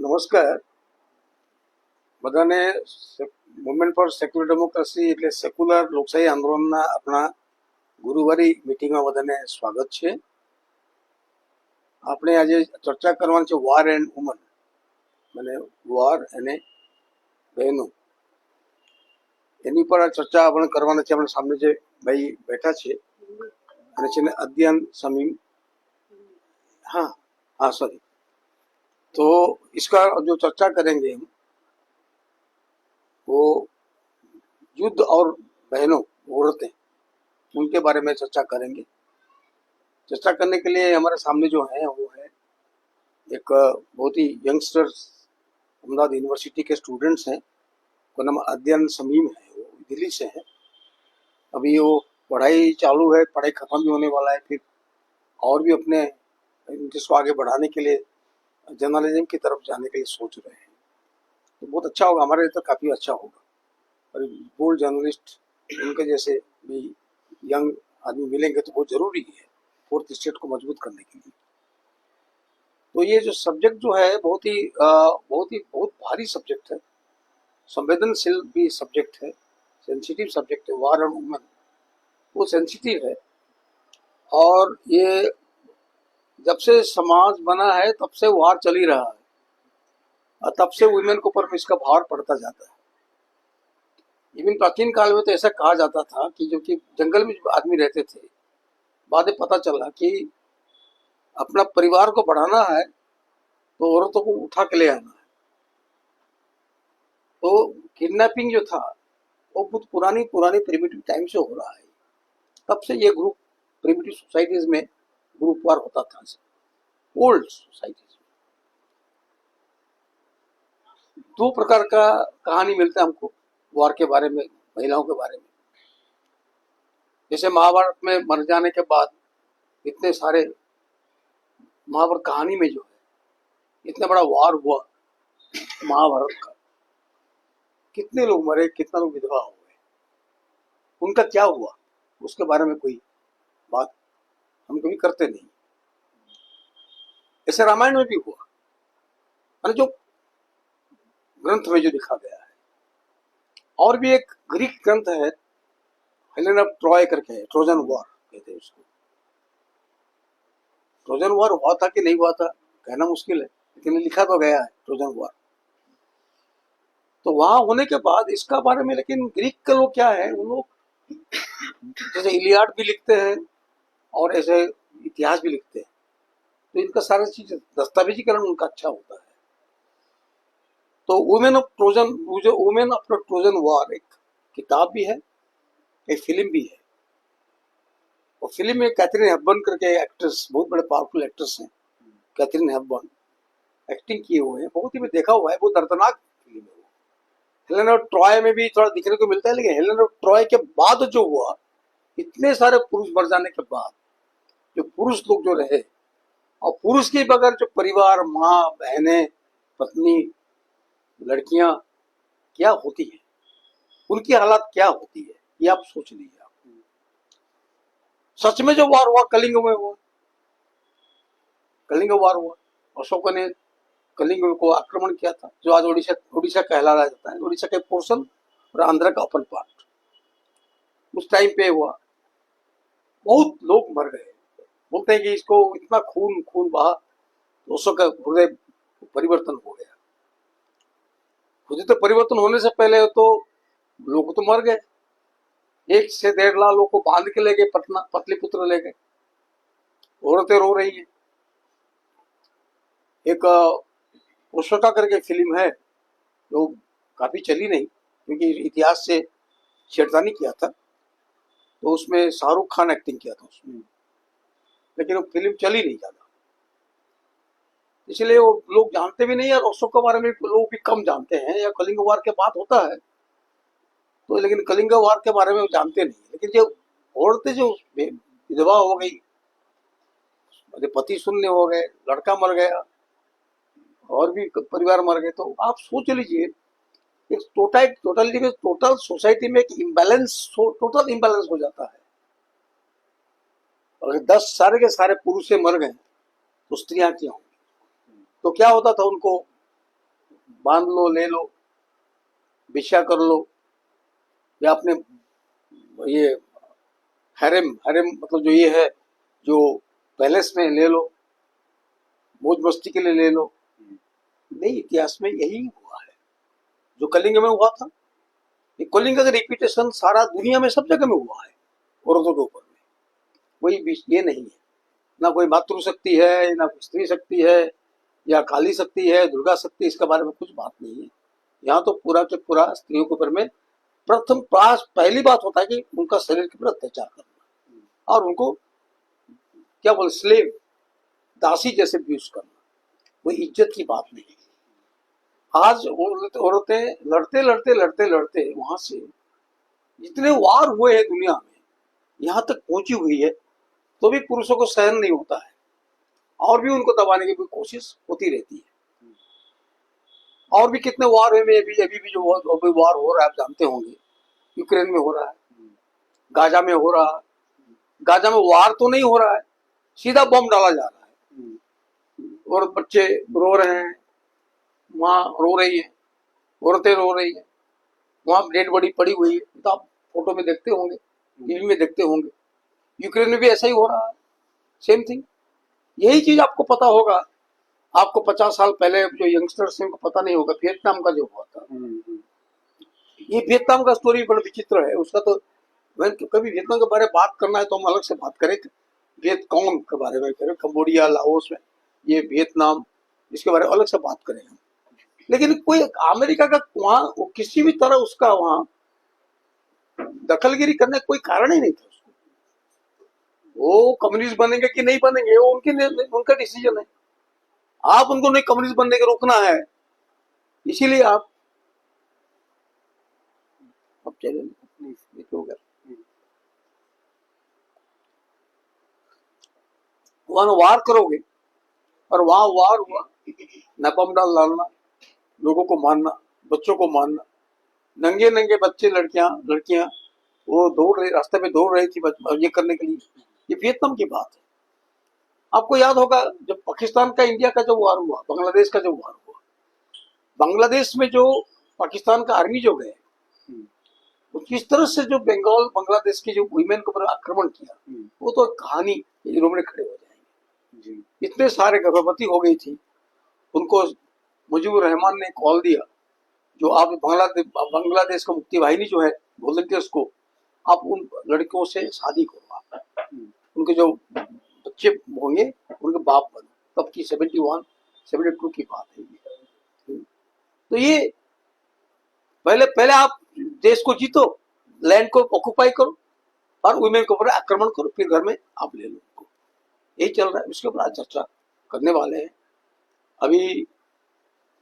નમસ્કાર બધાને movement four secular democracy એટલે સેક્યુલર લોકશાહી આંદોલનના આપણા ગુરુવારી મિટિંગમાં બધાને સ્વાગત છે. આપણે આજે ચર્ચા કરવાની છે વોર એન્ડ વુમન, মানে વોર અને બહેનો, એની પર ચર્ચા આપણે કરવાના છે. આપણે સામે જે ભાઈ બેઠા છે અને છે ને અધ્યયન સમીમ, हाँ हाँ सॉरी, तो इसका जो चर्चा करेंगे हम वो युद्ध और बहनों औरतें, उनके बारे में चर्चा करेंगे. चर्चा करने के लिए हमारे सामने जो है वो है एक बहुत ही यंगस्टर्स, अहमदाबाद यूनिवर्सिटी के स्टूडेंट्स हैं. उनका नाम अध्ययन समीम है, वो दिल्ली से है. अभी वो पढ़ाई चालू है, पढ़ाई खत्म भी होने वाला है, फिर और भी अपने इंटरेस्ट को आगे बढ़ाने के लिए जर्नलिज्म की तरफ जाने के लिए सोच रहे हैं. तो बहुत अच्छा होगा, हमारे लिए तो काफ़ी अच्छा होगा. और बोल्ड जर्नलिस्ट उनके जैसे भी यंग आदमी मिलेंगे तो बहुत ज़रूरी है फोर्थ स्टेट को मजबूत करने के लिए. तो ये जो सब्जेक्ट जो है बहुत भारी सब्जेक्ट है, संवेदनशील भी सब्जेक्ट है, सेंसिटिव सब्जेक्ट है. वार और वुमन वो सेंसिटिव है, और ये जब से समाज बना है तब से वार चल ही रहा है, और तब से वुमेन के ऊपर इसका भार पड़ता जाता है. इवन प्राचीन काल में तो ऐसा कहा जाता था कि जो कि जंगल में जो आदमी रहते थे, बाद में पता चला कि अपना परिवार को बढ़ाना है तो औरतों को उठा के ले आना है. तो किडनैपिंग जो था वो बहुत पुरानी प्रिमिटिव टाइम से हो रहा है. तब से ये ग्रुप प्रिमिटिव सोसाइटीज में ग्रुप वार होता था, ओल्ड सोसाइटीज में. दो प्रकार का कहानी मिलता है हमको वार के बारे में, महिलाओं के बारे में. जैसे महाभारत में मर जाने के बाद इतने सारे महाभारत कहानी में जो है इतना बड़ा वार हुआ महाभारत का, कितने लोग मरे, कितना लोग विधवा हो गए, उनका क्या हुआ उसके बारे में कोई बात हम कभी करते नहीं. ऐसे रामायण में भी हुआ, और जो ग्रंथ में जो लिखा गया है. और भी एक ग्रीक ग्रंथ है, हेलेन ऑफ ट्रॉय करके है, ट्रोजन वॉर कहते हैं उसको. ट्रोजन वॉर हुआ था कि नहीं हुआ था कहना मुश्किल है, लेकिन लिखा तो गया है ट्रोजन वॉर. तो वहां होने के बाद इसका बारे में, लेकिन ग्रीक के लोग क्या है, उन लोग जैसे इलियाड भी लिखते हैं और ऐसे इतिहास भी लिखते हैं, तो इनका सारा चीज दस्तावेजीकरण उनका अच्छा होता है. तो वुमेन ऑफ ट्रोजन वॉर एक किताब भी है, एक फिल्म भी है. और फिल्म में कैथरीन हेपबर्न करके एक्ट्रेस, बहुत बड़े पावरफुल एक्ट्रेस हैं, कैथरीन हेपबर्न एक्टिंग किए हुए हैं. बहुत ही मैं देखा हुआ है, बहुत दर्दनाक फिल्म है वो. हेलेन ऑफ ट्रॉय में भी थोड़ा दिखने को मिलता है, लेकिन हेलेन ऑफ ट्रॉय के बाद जो हुआ, इतने सारे पुरुष मर जाने के बाद जो पुरुष लोग जो रहे, और पुरुष के बगैर जो परिवार, माँ, बहनें, पत्नी, लड़कियां क्या होती है, उनकी हालत क्या होती है, ये आप सोच लीजिए. आप सच में जो वार हुआ कलिंग में हुआ, कलिंग वार हुआ. अशोक ने कलिंग को आक्रमण किया था, जो आज उड़ीसा कहलाया जाता है, उड़ीसा के पोर्शन और आंध्र का अपर पार्ट. उस टाइम पे हुआ, बहुत लोग मर गए. बोलते हैं कि इसको इतना खून बहा, दोस्तों का हृदय परिवर्तन हो गया. खुद तो परिवर्तन होने से पहले तो लोग तो मर गए. 1 से 1.5 लाख लोग को बांध के ले गए, पटना पटलिपुत्र ले गए. औरतें रो रही है. एक ओशोका करके फिल्म है जो काफी चली नहीं, क्योंकि इतिहास से छेड़खानी किया था, तो उसमें शाहरुख खान एक्टिंग किया था उसमें, लेकिन वो फिल्म चली नहीं ज्यादा, इसलिए वो लोग जानते भी नहीं. और ओशोका के बारे में लोग भी कम जानते हैं, या कलिंग वार के बात होता है तो, लेकिन कलिंग वार के बारे में वो जानते नहीं. लेकिन जो औरतें जो विधवा हो गई, पति शून्य हो गए, लड़का मर गया, और भी परिवार मर गए, तो आप सोच लीजिए एक टोटल सोसाइटी में एक टोटल इम्बैलेंस हो जाता है. अगर 10 सारे के सारे पुरुष से मर गए तो स्त्रियां क्या होंगी. तो क्या होता था, उनको बांध लो, ले लो, भिक्षा कर लो, या अपने ये हरेम हरेम मतलब जो ये है, जो पैलेस में ले लो, मौज मस्ती के लिए ले लो। नहीं, इतिहास में यही हुआ है जो कलिंग में हुआ था। ये कलिंग का रिपीटेशन सारा दुनिया में सब जगह में हुआ है औरतों के ऊपर में। कोई ये नहीं है, ना कोई मातृशक्ति है, ना कोई स्त्री शक्ति है, या काली शक्ति है, दुर्गा शक्ति, इसके बारे में कुछ बात नहीं है। यहाँ तो पूरा के पूरा स्त्रियों के ऊपर में पहली बात होता है कि उनका शरीर के ऊपर अत्याचार करना और उनको क्या बोले स्लेव, दासी जैसे यूज करना, कोई इज्जत की बात नहीं है। आज औरतें लड़ते लड़ते लड़ते लड़ते वहां से जितने वार हुए हैं दुनिया में, यहाँ तक पहुंची हुई है, तो भी पुरुषों को सहन नहीं होता है और भी उनको दबाने की कोशिश होती रहती है। और भी कितने वार हुए, अभी भी जो वार हो रहा है आप जानते होंगे, यूक्रेन में हो रहा है, गाजा में हो रहा है। गाजा में वार तो नहीं हो रहा है, सीधा बम डाला जा रहा है और बच्चे रो रहे हैं, माँ रो रही है, औरतें रो रही है, वहां डेड बॉडी पड़ी हुई है, तो आप फोटो में देखते होंगे, टीवी में देखते होंगे। यूक्रेन में भी ऐसा ही हो रहा है, सेम थिंग। यही चीज आपको पता होगा, आपको 50 साल पहले जो यंगस्टर्स हैं उनको पता नहीं होगा, वियतनाम का जो हुआ था। ये वियतनाम का स्टोरी बड़ा विचित्र है, उसका तो कभी वियतनाम के बारे में बात करना है तो हम अलग से बात करें, वियतकॉम के बारे में करें, कंबोडिया, लाओस में ये वियतनाम, इसके बारे में अलग से बात करें हम। लेकिन कोई अमेरिका का वहां किसी भी तरह उसका वहां दखलगिरी करने का कोई कारण ही नहीं था उसको। वो कम्युनिस्ट बनेंगे कि नहीं बनेंगे वो उनका डिसीजन है। आप उनको नहीं कम्युनिस्ट बनने के रोकना है, इसीलिए आप अब चले वहां वार करोगे और वहां वार हुआ, नपम डालना, लोगों को मारना, बच्चों को मारना, नंगे नंगे बच्चे, लड़कियां वो दौड़ रहे, रास्ते में दौड़ रही थी ये करने के लिए। ये वियतनाम की बात है। आपको याद होगा जब पाकिस्तान का इंडिया का जो वार हुआ, बांग्लादेश का जो वार हुआ, बांग्लादेश में जो पाकिस्तान का आर्मी जो गए, किस तरह से जो बंगाल बांग्लादेश की जो वुमेन के ऊपर आक्रमण किया, वो तो कहानी रोमने खड़े हो जाएंगे। इतने सारे गर्भवती हो गई थी, उनको मुजीबुर रहमान ने कॉल दिया, जो आप बांग्लादेश का मुक्ति वाहिनी जो है वॉलंटियर्स को, आप उन लड़कियों से शादी करो, आप उनके जो बच्चे होंगे उनके बाप बनो। तब की 71 72 की बात है। तो ये पहले आप देश को जीतो, लैंड को ऑक्युपाई करो और वुमेन के ऊपर आक्रमण करो, फिर घर में आप ले लो उनको। यही चल रहा है, उसके ऊपर आज चर्चा करने वाले हैं। अभी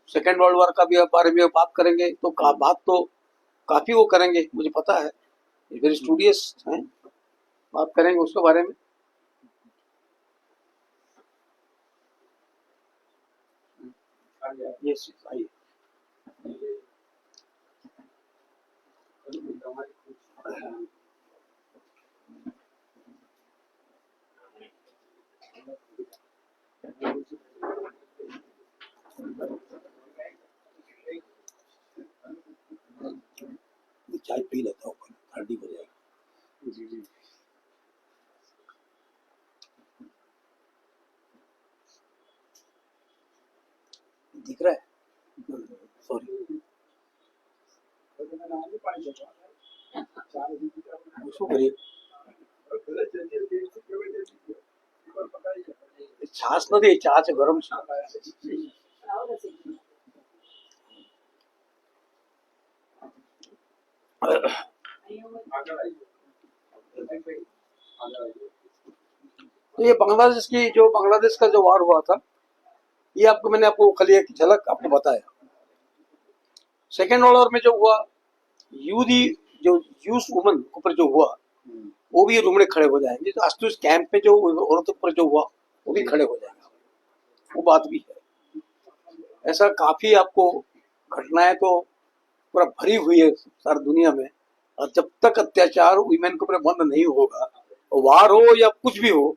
सेकेंड वर्ल्ड वॉर का भी बारे में बात करेंगे, तो बात तो काफी वो करेंगे, मुझे पता है, वेरी स्टूडियस हैं, बात करेंगे उसके बारे में। यस आइए। चाय पी लेता हूँ, ठंडी हो जाएगी। जी जी दिख रहा है, सॉरी उसको करिए। छाछ नहीं, चहा છે ગરમ છે। तो ये बांग्लादेश का जो वार हुआ था, ये मैंने आपको खाली एक झलक आपको बताया। सेकेंड वर्ल्ड वॉर में जो हुआ, यूदी जो यूस वुमन ऊपर जो हुआ, वो भी रूमड़े खड़े हो जाएंगे। तो आज कैंप पे जो औरतों पर जो हुआ वो भी खड़े हो जाएगा, वो बात भी है। ऐसा काफी आपको घटनाएं तो पूरा भरी हुई है सारी दुनिया में, और जब तक अत्याचार वुमेन के ऊपर बंद नहीं होगा, वार हो या कुछ भी हो,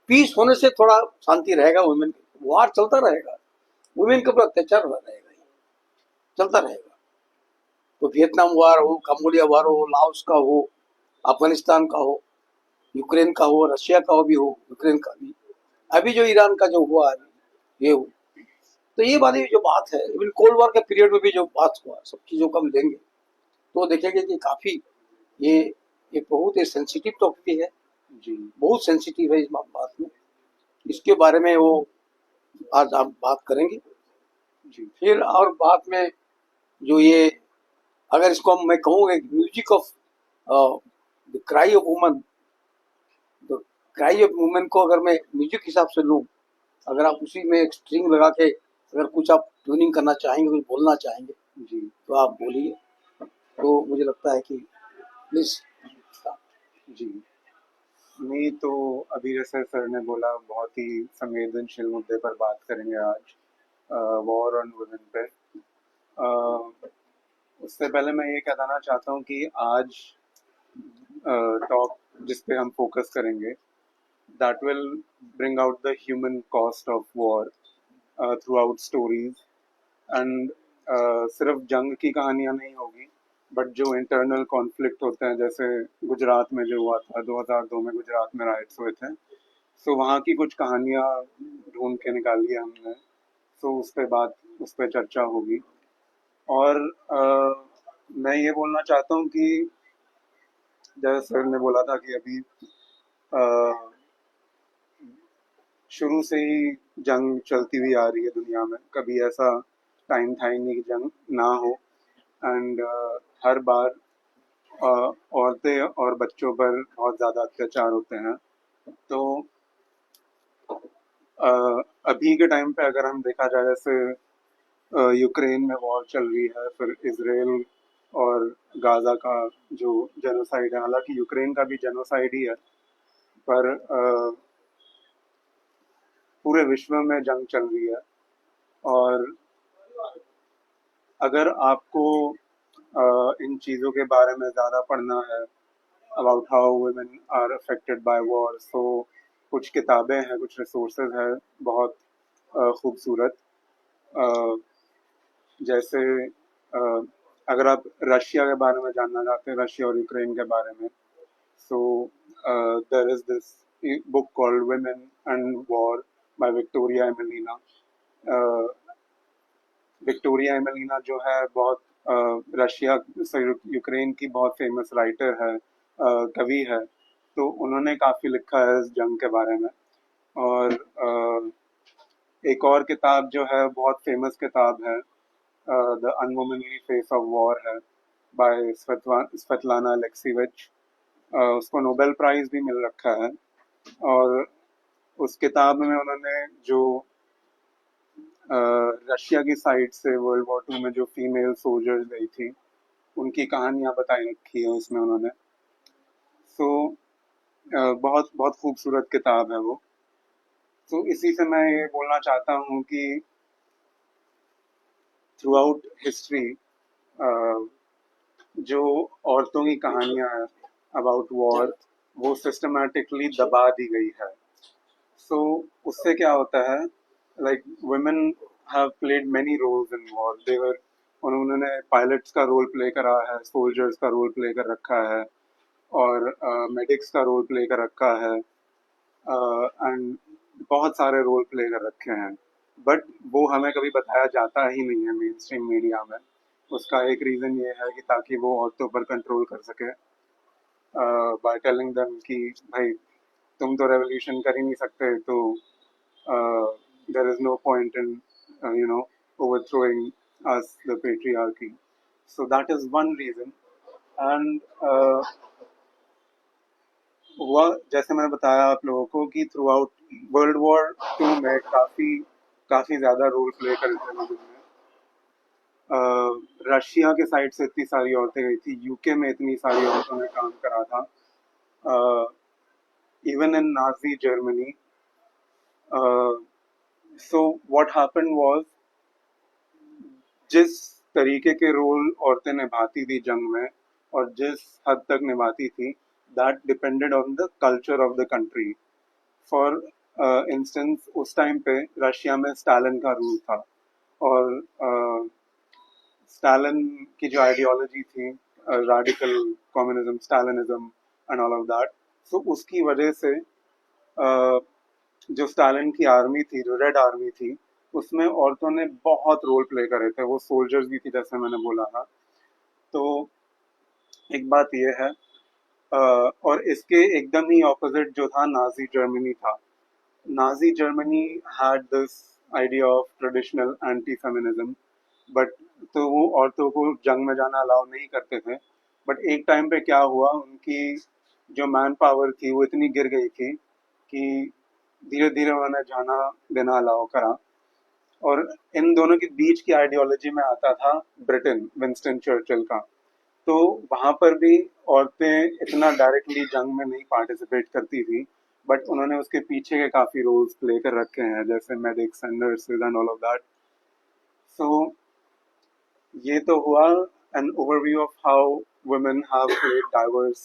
पीस होने से थोड़ा शांति रहेगा। वुमेन वार चलता रहेगा, वुमेन के ऊपर अत्याचार रहेगा। चलता रहेगा। तो वियतनाम वार हो, कंबोडिया वार हो, लाओस का हो, अफगानिस्तान का हो, यूक्रेन का हो, रशिया का हो भी हो, यूक्रेन का भी, अभी जो ईरान का जो हुआ है, ये हो, तो ये वाली जो बात है, इवन कोल्ड वॉर के पीरियड में भी जो बात हुआ, सब चीजों को हम लेंगे तो देखेंगे कि काफी ये एक बहुत ही सेंसिटिव टॉपिक है जी, बहुत सेंसिटिव है इस बात में। इसके बारे में वो आज हम बात करेंगे जी। फिर और बाद में जो ये, अगर इसको मैं कहूँगा music of the cry of woman, तो क्राई ऑफ वुमन को अगर मैं म्यूजिक हिसाब से लूँ, अगर आप उसी में एक स्ट्रिंग लगा के अगर कुछ आप ट्यूनिंग करना चाहेंगे, कुछ बोलना चाहेंगे जी, तो आप बोलिए। तो मुझे लगता है कि प्लीज जी। नहीं तो अभी जैसे सर ने बोला, बहुत ही संवेदनशील मुद्दे पर बात करेंगे आज, वॉर ऑन वुमेन पे। उससे पहले मैं ये कहना चाहता हूँ कि आज टॉक जिस पे हम फोकस करेंगे, that will bring out the human cost of war through out stories, and सिर्फ जंग की कहानियाँ नहीं होगी, बट जो इंटरनल कॉन्फ्लिक्ट होते हैं, जैसे गुजरात में जो हुआ था 2002 में, गुजरात में राइट्स हुए थे, सो वहाँ की कुछ कहानियाँ ढूंढ के निकाली है हमने। सो उस पर चर्चा होगी। और मैं ये बोलना चाहता हूँ कि जैसे सर ने बोला था कि अभी शुरू से ही जंग चलती हुई आ रही है दुनिया में, कभी ऐसा टाइम था ही नहीं कि जंग ना हो। एंड हर बार औरतें और बच्चों पर बहुत ज़्यादा अत्याचार होते हैं। तो अभी के टाइम पे अगर हम देखा जाए, जैसे यूक्रेन में वॉर चल रही है, फिर इसराइल और गाजा का जो जेनोसाइड है, हालांकि यूक्रेन का भी जेनोसाइड ही है, पर पूरे विश्व में जंग चल रही है। और अगर आपको इन चीज़ों के बारे में ज़्यादा पढ़ना है, about how women are affected by war, so कुछ किताबें हैं, कुछ रिसोर्सेज हैं बहुत खूबसूरत। जैसे अगर आप रशिया के बारे में जानना चाहते हैं, रशिया और यूक्रेन के बारे में, so there is this book called women and war by Victoria Amelina. Victoria Amelina जो है बहुत रशिया यूक्रेन की बहुत फेमस राइटर है, कवि है। तो उन्होंने काफ़ी लिखा है इस जंग के बारे में। और एक और किताब जो है बहुत फेमस किताब है, द अनवुमनली फेस ऑफ वॉर है, बाय स्वेतलाना अलेक्सीविच। उसको नोबेल प्राइज भी मिल रखा है। और उस किताब में उन्होंने जो रशिया की साइड से वर्ल्ड वॉर 2 में जो फीमेल सोल्जर्स गई थी, उनकी कहानियां बताई रखी है उसमें उन्होंने। सो बहुत बहुत खूबसूरत किताब है वो। तो इसी से मैं ये बोलना चाहता हूँ कि थ्रू आउट हिस्ट्री जो औरतों की कहानियां हैं अबाउट वॉर, वो सिस्टमैटिकली दबा दी गई है। सो उससे क्या होता है, like women have played many roles in war. देवर उन्होंने पायलट्स का रोल प्ले करा है, सोल्जर्स का रोल प्ले कर रखा है, और मेडिक्स का रोल प्ले कर रखा है, एंड बहुत सारे रोल प्ले कर रखे हैं। बट वो हमें कभी बताया जाता ही नहीं है मेन स्ट्रीम मीडिया में। उसका एक रीज़न ये है कि ताकि वो औरतों पर कंट्रोल कर सके, बाय टेलिंग देम कि भाई तुम तो रेवोल्यूशन कर ही नहीं सकते, तो there is no point in you know overthrowing us the patriarchy. So that is one reason. And हुआ, जैसे मैंने बताया आप लोगों को, कि थ्रू आउट वर्ल्ड वॉर 2 में काफ़ी काफ़ी ज़्यादा रोल प्ले करे थे लोगों ने। रशिया के साइड से इतनी सारी औरतें गई थी, यूके में इतनी सारी औरतों ने काम करा था, even in Nazi Germany. So what happened was, जिस तरीके के रोल औरतें निभाती थी जंग में और जिस हद तक निभाती थी, that depended on the culture of the country. For instance उस टाइम पे रशिया में स्टालिन का रूल था, और स्टालिन की जो आइडियोलॉजी थी, radical communism, Stalinism and all of that, so उसकी वजह से जो स्टालिन की आर्मी थी, जो रेड आर्मी थी, उसमें औरतों ने बहुत रोल प्ले करे थे, वो सोल्जर्स भी थी जैसे मैंने बोला था। तो एक बात ये है, और इसके एकदम ही ऑपोजिट जो था नाजी जर्मनी था। Nazi Germany had this idea of traditional anti feminism, but तो वो औरतों को जंग में जाना अलाउ नहीं करते थे। बट एक टाइम पे क्या हुआ, उनकी जो मैन पावर थी वो इतनी गिर गई थी कि धीरे धीरे उन्होंने जाना देना अलाउ करा। और इन दोनों के बीच की आइडियोलॉजी में आता था ब्रिटेन, विंस्टन चर्चिल का। तो वहां पर भी औरतें इतना डायरेक्टली जंग में नहीं पार्टिसिपेट करती थी, बट उन्होंने उसके पीछे के काफी रोल्स प्ले कर रखे हैं, जैसे medics and nurses and all of that. So ये तो हुआ an overview of how women have played diverse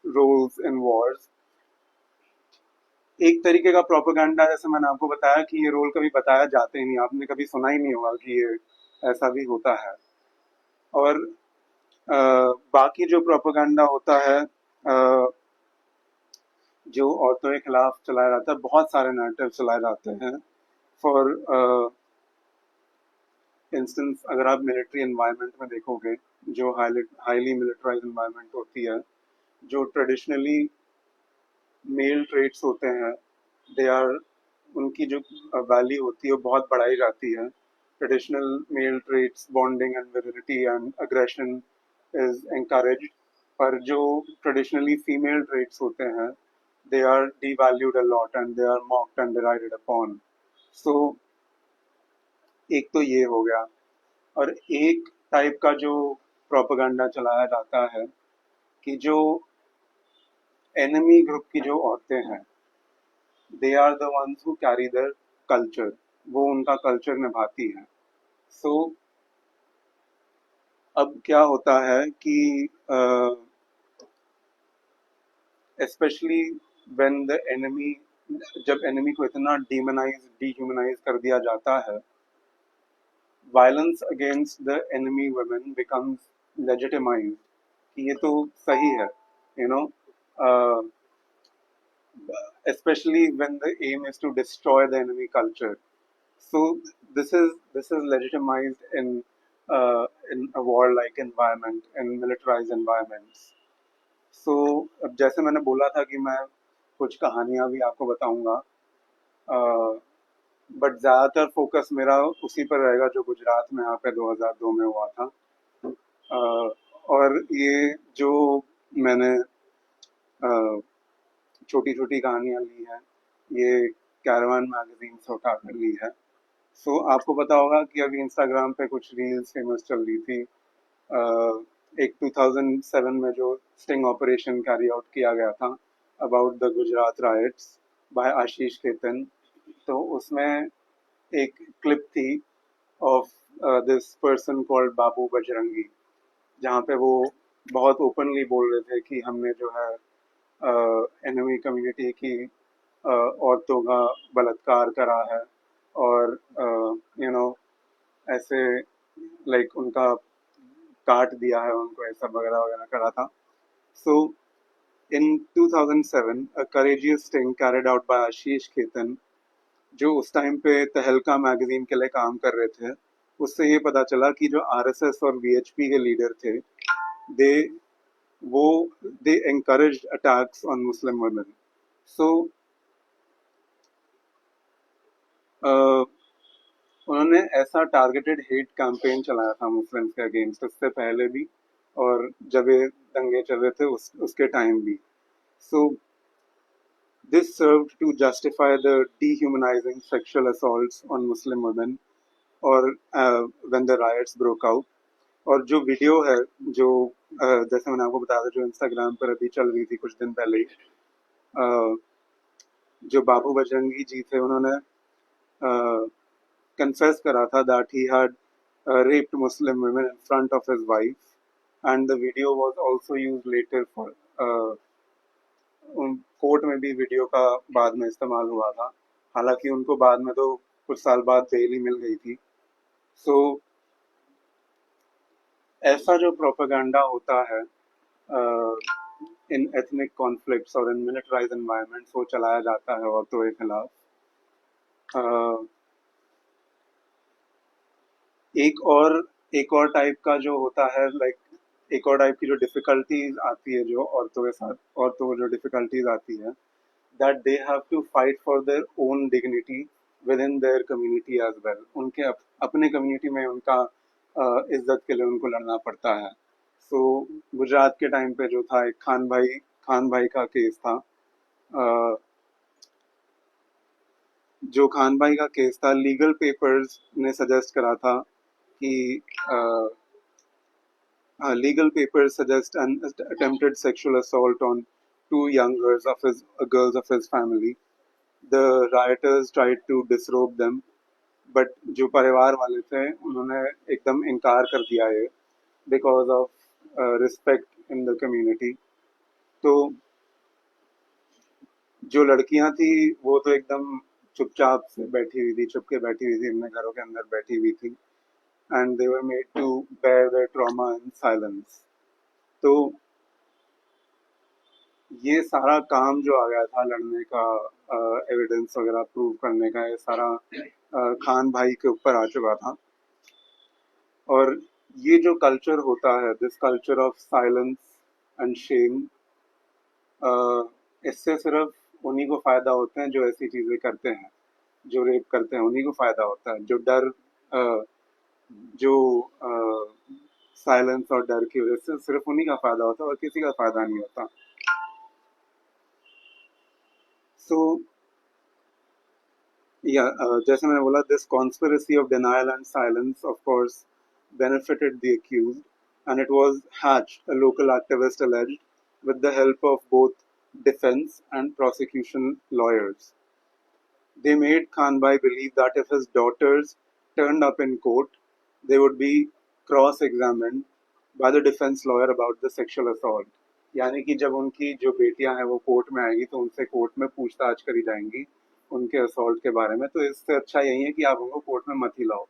roles in wars. एक तरीके का प्रोपेगेंडा, जैसे मैंने आपको बताया कि ये रोल कभी बताया जाते ही नहीं, आपने कभी सुना ही नहीं होगा कि ये ऐसा भी होता है। और अ, बाकी जो प्रोपेगेंडा होता है, जो औरतों के खिलाफ चलाया जाता है, बहुत सारे नैरेटिव चलाए जाते हैं। फॉर इंस्टेंस, अगर आप मिलिट्री एनवायरनमेंट में देखोगे, जो हाईली मिलिटराइज एनवायरनमेंट होती है, जो ट्रेडिशनली मेल ट्रेट्स होते हैं, दे आर, उनकी जो वैल्यू होती है वो बहुत बढ़ाई जाती है। Traditional male traits, bonding and virility and aggression is encouraged, पर जो ट्रेडिशनली फीमेल ट्रेट्स होते हैं, they are devalued a lot and they are mocked and derided upon. So एक तो ये हो गया। और एक टाइप का जो प्रोपेगेंडा चलाया जाता है कि जो एनिमी ग्रुप की जो औरतें हैं, they are the ones who carry their culture, वो उनका कल्चर निभाती हैं। सो अब क्या होता है कि स्पेशली व्हेन द एनिमी, जब एनिमी को इतना डिह्यूमनाइज कर दिया जाता है, violence against the enemy women becomes legitimised, कि ये तो सही है, you know, especially when the aim is to destroy the enemy culture. So this is legitimized in a war-like environment, in militarized environments. So अब जैसे मैंने बोला था कि मैं कुछ कहानियां भी आपको बताऊंगा, बट ज़्यादातर फोकस मेरा उसी पर रहेगा जो गुजरात में यहाँ पे 2002 में हुआ था। और ये जो मैंने छोटी छोटी कहानियां ली हैं, ये कैरवान मैगजीन से उठा कर ली है। सो आपको पता होगा कि अभी इंस्टाग्राम पे कुछ रील्स फेमस चल रही थी, एक 2007 में जो स्टिंग ऑपरेशन कैरी आउट किया गया था about the Gujarat riots by Ashish Ketan. तो उसमें एक क्लिप थी of this person called Babu Bajrangi, जहाँ पे वो बहुत ओपनली बोल रहे थे कि हमने जो है एनिमी कम्युनिटी की औरतों का बलात्कार करा है, और यू नो ऐसे लाइक उनका काट दिया है उनको, ऐसा वगैरह वगैरह करा था। सो इन 2007 a courageous sting carried out by आशीष खेतन, जो उस टाइम पे तहलका मैगजीन के लिए काम कर रहे थे, उससे ये पता चला कि जो आरएसएस और वीएचपी के लीडर थे, दे वो दे encouraged attacks on Muslim women. So उन्होंने ऐसा टारगेटेड हेट कैंपेन चलाया था मुस्लिम्स के अगेंस्ट, उससे पहले भी और जब ये दंगे चल रहे थे उसके टाइम भी। So this served to justify the dehumanizing sexual assaults on Muslim women और when the riots broke out। और जो वीडियो है, जो जैसे मैंने आपको बताया था, जो इंस्टाग्राम पर अभी चल रही थी कुछ दिन पहले ही, जो बाबू बजरंगी जी थे, उन्होंने confess करा था that he had raped Muslim women in front of his wife, and the video was also used later for court में भी वीडियो का बाद में इस्तेमाल हुआ था। हालांकि उनको बाद में तो कुछ साल बाद बेल ही मिल गई थी। सो ऐसा जो प्रोपेगेंडा होता है इन एथनिक कॉन्फ्लिक्ट्स और इन मिलिटराइज एनवायरनमेंट्स वो चलाया जाता है औरतों के खिलाफ। एक और टाइप का जो होता है लाइक एक और टाइप की जो डिफिकल्टीज आती है जो औरतों के साथ औरतों को जो डिफिकल्टीज आती है that they have to fight for their own dignity within their community as well. उनके अपने कम्युनिटी में उनका इज्जत के लिए उनको लड़ना पड़ता है। सो गुजरात के टाइम पे जो था एक खान भाई का केस था। uh, जो खान भाई का केस था लीगल पेपर्स ने सजेस्ट करा था कि legal papers suggest an attempted sexual assault on two young girls of his family. The rioters tried to disrobe them, but जो परिवार वाले थे उन्होंने एकदम इनकार कर दिया है because of respect in the community। तो जो लड़कियां थी वो तो एकदम चुपचाप से बैठी हुई थी, चुप के बैठी हुई थी, अपने घरों के अंदर बैठी हुई थी and they were made to bear their trauma in silence। तो ये सारा काम जो आ गया था लड़ने का, एविडेंस वगैरह प्रूव करने का, ये सारा खान भाई के ऊपर आ चुका था। और ये जो कल्चर होता है this culture of silence and Shem, इससे सिर्फ उन्हीं को फायदा होते हैं जो ऐसी चीजें करते हैं, जो रेप करते हैं उन्हीं को फायदा होता है। जो डर जो साइलेंस और डर की वजह से सिर्फ उन्हीं का फायदा होता है और किसी का फायदा नहीं होता। सो जैसे मैंने बोला this conspiracy of denial and silence of course benefited the accused, and it was hatched, a local activist alleged, with the help of both defense and prosecution lawyers. They made Khanbai believe that if his daughters turned up in court, they would be cross-examined by the defense lawyer about the sexual assault। यानी कि जब उनकी जो बेटियां हैं वो court में आएगी तो उनसे कोर्ट में पूछताछ करी जाएंगी उनके असॉल्ट के बारे में। तो इससे अच्छा यही है कि आप उनको कोर्ट में मत ही लाओ।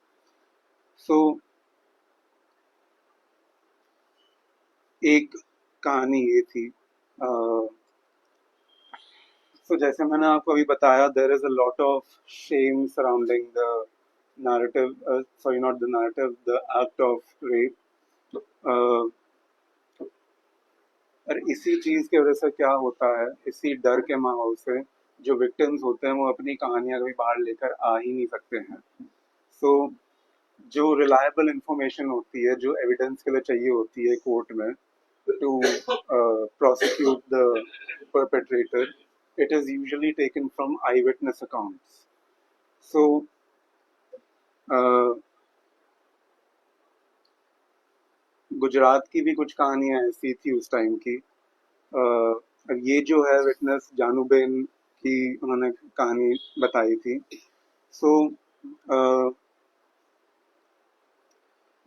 सो एक कहानी ये थी। तो जैसे मैंने आपको अभी बताया there is a lot of shame surrounding the narrative, sorry not the narrative, the act of rape। और इसी चीज की वजह से क्या होता है, इसी डर के माहौल से जो विक्टिम्स होते हैं वो अपनी कहानियां कभी बाहर लेकर आ ही नहीं सकते हैं। सो जो रिलायबल इंफॉर्मेशन होती है, जो एविडेंस के लिए चाहिए होती है कोर्ट में to prosecute the perpetrator, it is usually taken from eyewitness accounts। So Gujarat की भी कुछ कहानियां ऐसी थी उस टाइम की। ये जो है विटनेस जानूबेन की उन्होंने कहानी बताई थी। सो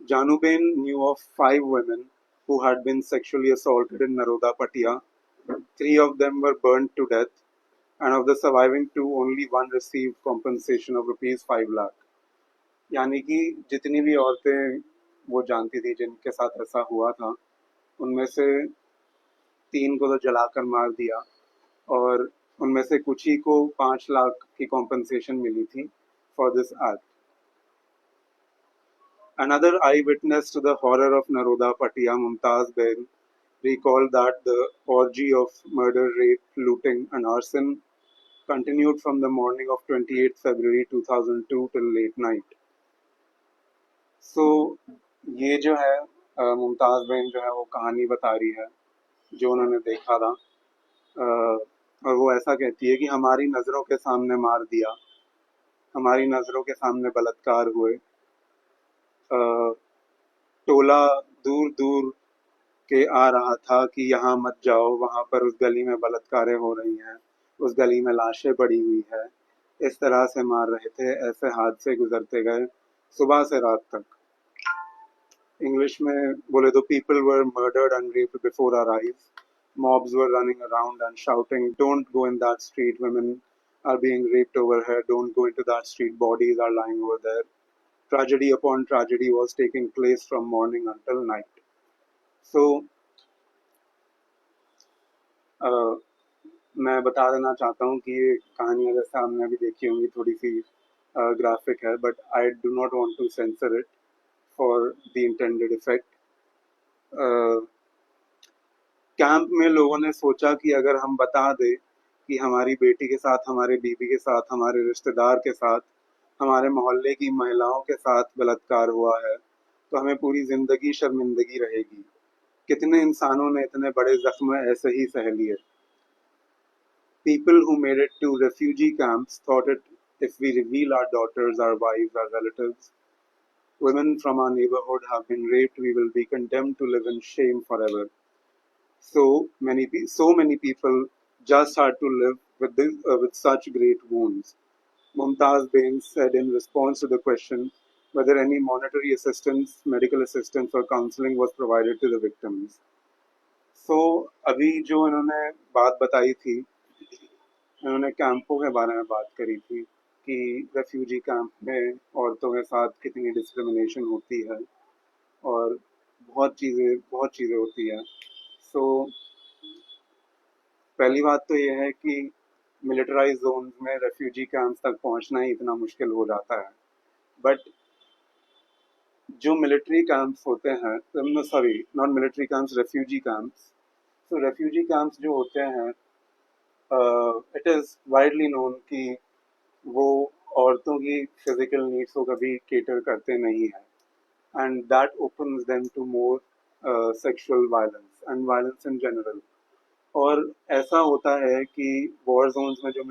जानूबेन knew of 5 women who had been sexually assaulted in Naroda Patia। 3 of them were burnt to death, and of the surviving 2 only one received compensation of ₹5 lakh। यानी कि जितनी भी औरतें वो जानती थी जिनके साथ ऐसा हुआ था उनमें से 3 को तो जलाकर मार दिया और उनमें से कुछ ही को 5 लाख की कॉम्पनसेशन मिली थी for this act. Another eyewitness to the horror of Naroda Patia, Mumtaz Bain, recalled that the orgy of murder, rape, looting and arson continued from the morning of 28 February 2002 till late night। So ये जो है Mumtaz Ben जो है वो कहानी बता रही है जो उन्होंने देखा था। और वो ऐसा कहती है कि हमारी नज़रों के सामने मार दिया, हमारी नज़रों के सामने बलात्कार हुए। टोला दूर दूर के आ रहा था कि यहाँ मत जाओ, वहाँ पर उस गली में बलात्कारें हो रही हैं, उस गली में लाशें पड़ी हुई है। इस तरह से मार रहे थे, ऐसे हादसे गुजरते गए सुबह से रात तक। इंग्लिश में बोले तो people were murdered and raped before our eyes. Mobs were running around and shouting, "Don't go in that street, women are being raped over here, don't go into that street, bodies are lying over there." Tragedy upon tragedy was taking place from morning until night। सो मैं बता देना चाहता हूँ कि ये कहानियाँ जैसे आपने अभी देखी होंगी थोड़ी सी ग्राफिक है, but I do not want to sensor it for the intended effect. Camp में लोगों ने सोचा कि अगर हम बता दें कि हमारी बेटी के साथ, हमारे बीवी के साथ, हमारे रिश्तेदार के साथ, हमारे मोहल्ले की महिलाओं के साथ बलात्कार हुआ है, तो हमें पूरी जिंदगी शर्मिंदगी रहेगी। कितने इंसानों ने इतने बड़े जख्म ऐसे ही सह लिए। People who made it to refugee camps thought it if we reveal our daughters, our wives, our relatives, women from our neighborhood have been raped, we will be condemned to live in shame forever. So many people just had to live with such great wounds. Mumtaz Bains said in response to the question whether any monetary assistance, medical assistance, or counseling was provided to the victims. So अभी जो इन्होंने बात बताई थी, उन्होंने कैंपों के बारे में बात करी थी कि रेफ्यूजी कैंप में औरतों के साथ कितनी डिस्क्रिमिनेशन होती है और बहुत चीज़ें होती हैं। सो पहली बात तो ये है कि मिलिटराइज जोन में रेफ्यूजी कैंप्स तक पहुंचना ही इतना मुश्किल हो जाता है। बट जो मिलिट्री कैंप्स होते हैं, sorry not military camps, refugee camps. तो रेफ्यूजी कैंप्स जो होते हैं, इट इज़ वाइडली नोन कि वो औरतों की फिजिकल नीड्स को कभी केटर करते नहीं हैं, and that opens them to more sexual violence and violence in general. और ऐसा होता है कि वॉर जोन्स में जो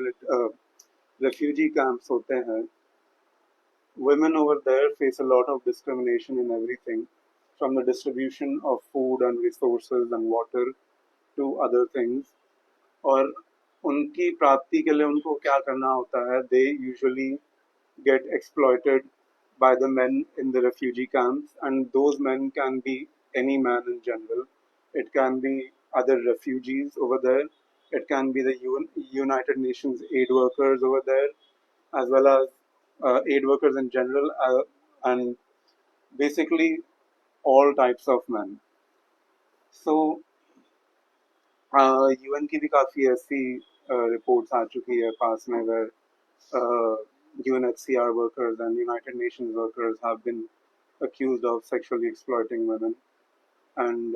रेफ्यूजी कैंप्स होते हैं, women over there face a lot of discrimination in everything, from the distribution of food and resources and water to other things. और उनकी प्राप्ति के लिए उनको क्या करना होता है, they usually get exploited by the men in the refugee camps, and those men can be any man in general. It can be other refugees over there, it can be the United Nations aid workers over there, as well as aid workers in general, and basically all types of men. So UN की भी काफ़ी ऐसी reports आ चुकी है पास में, where UNHCR workers and United Nations workers have been accused of sexually exploiting women, and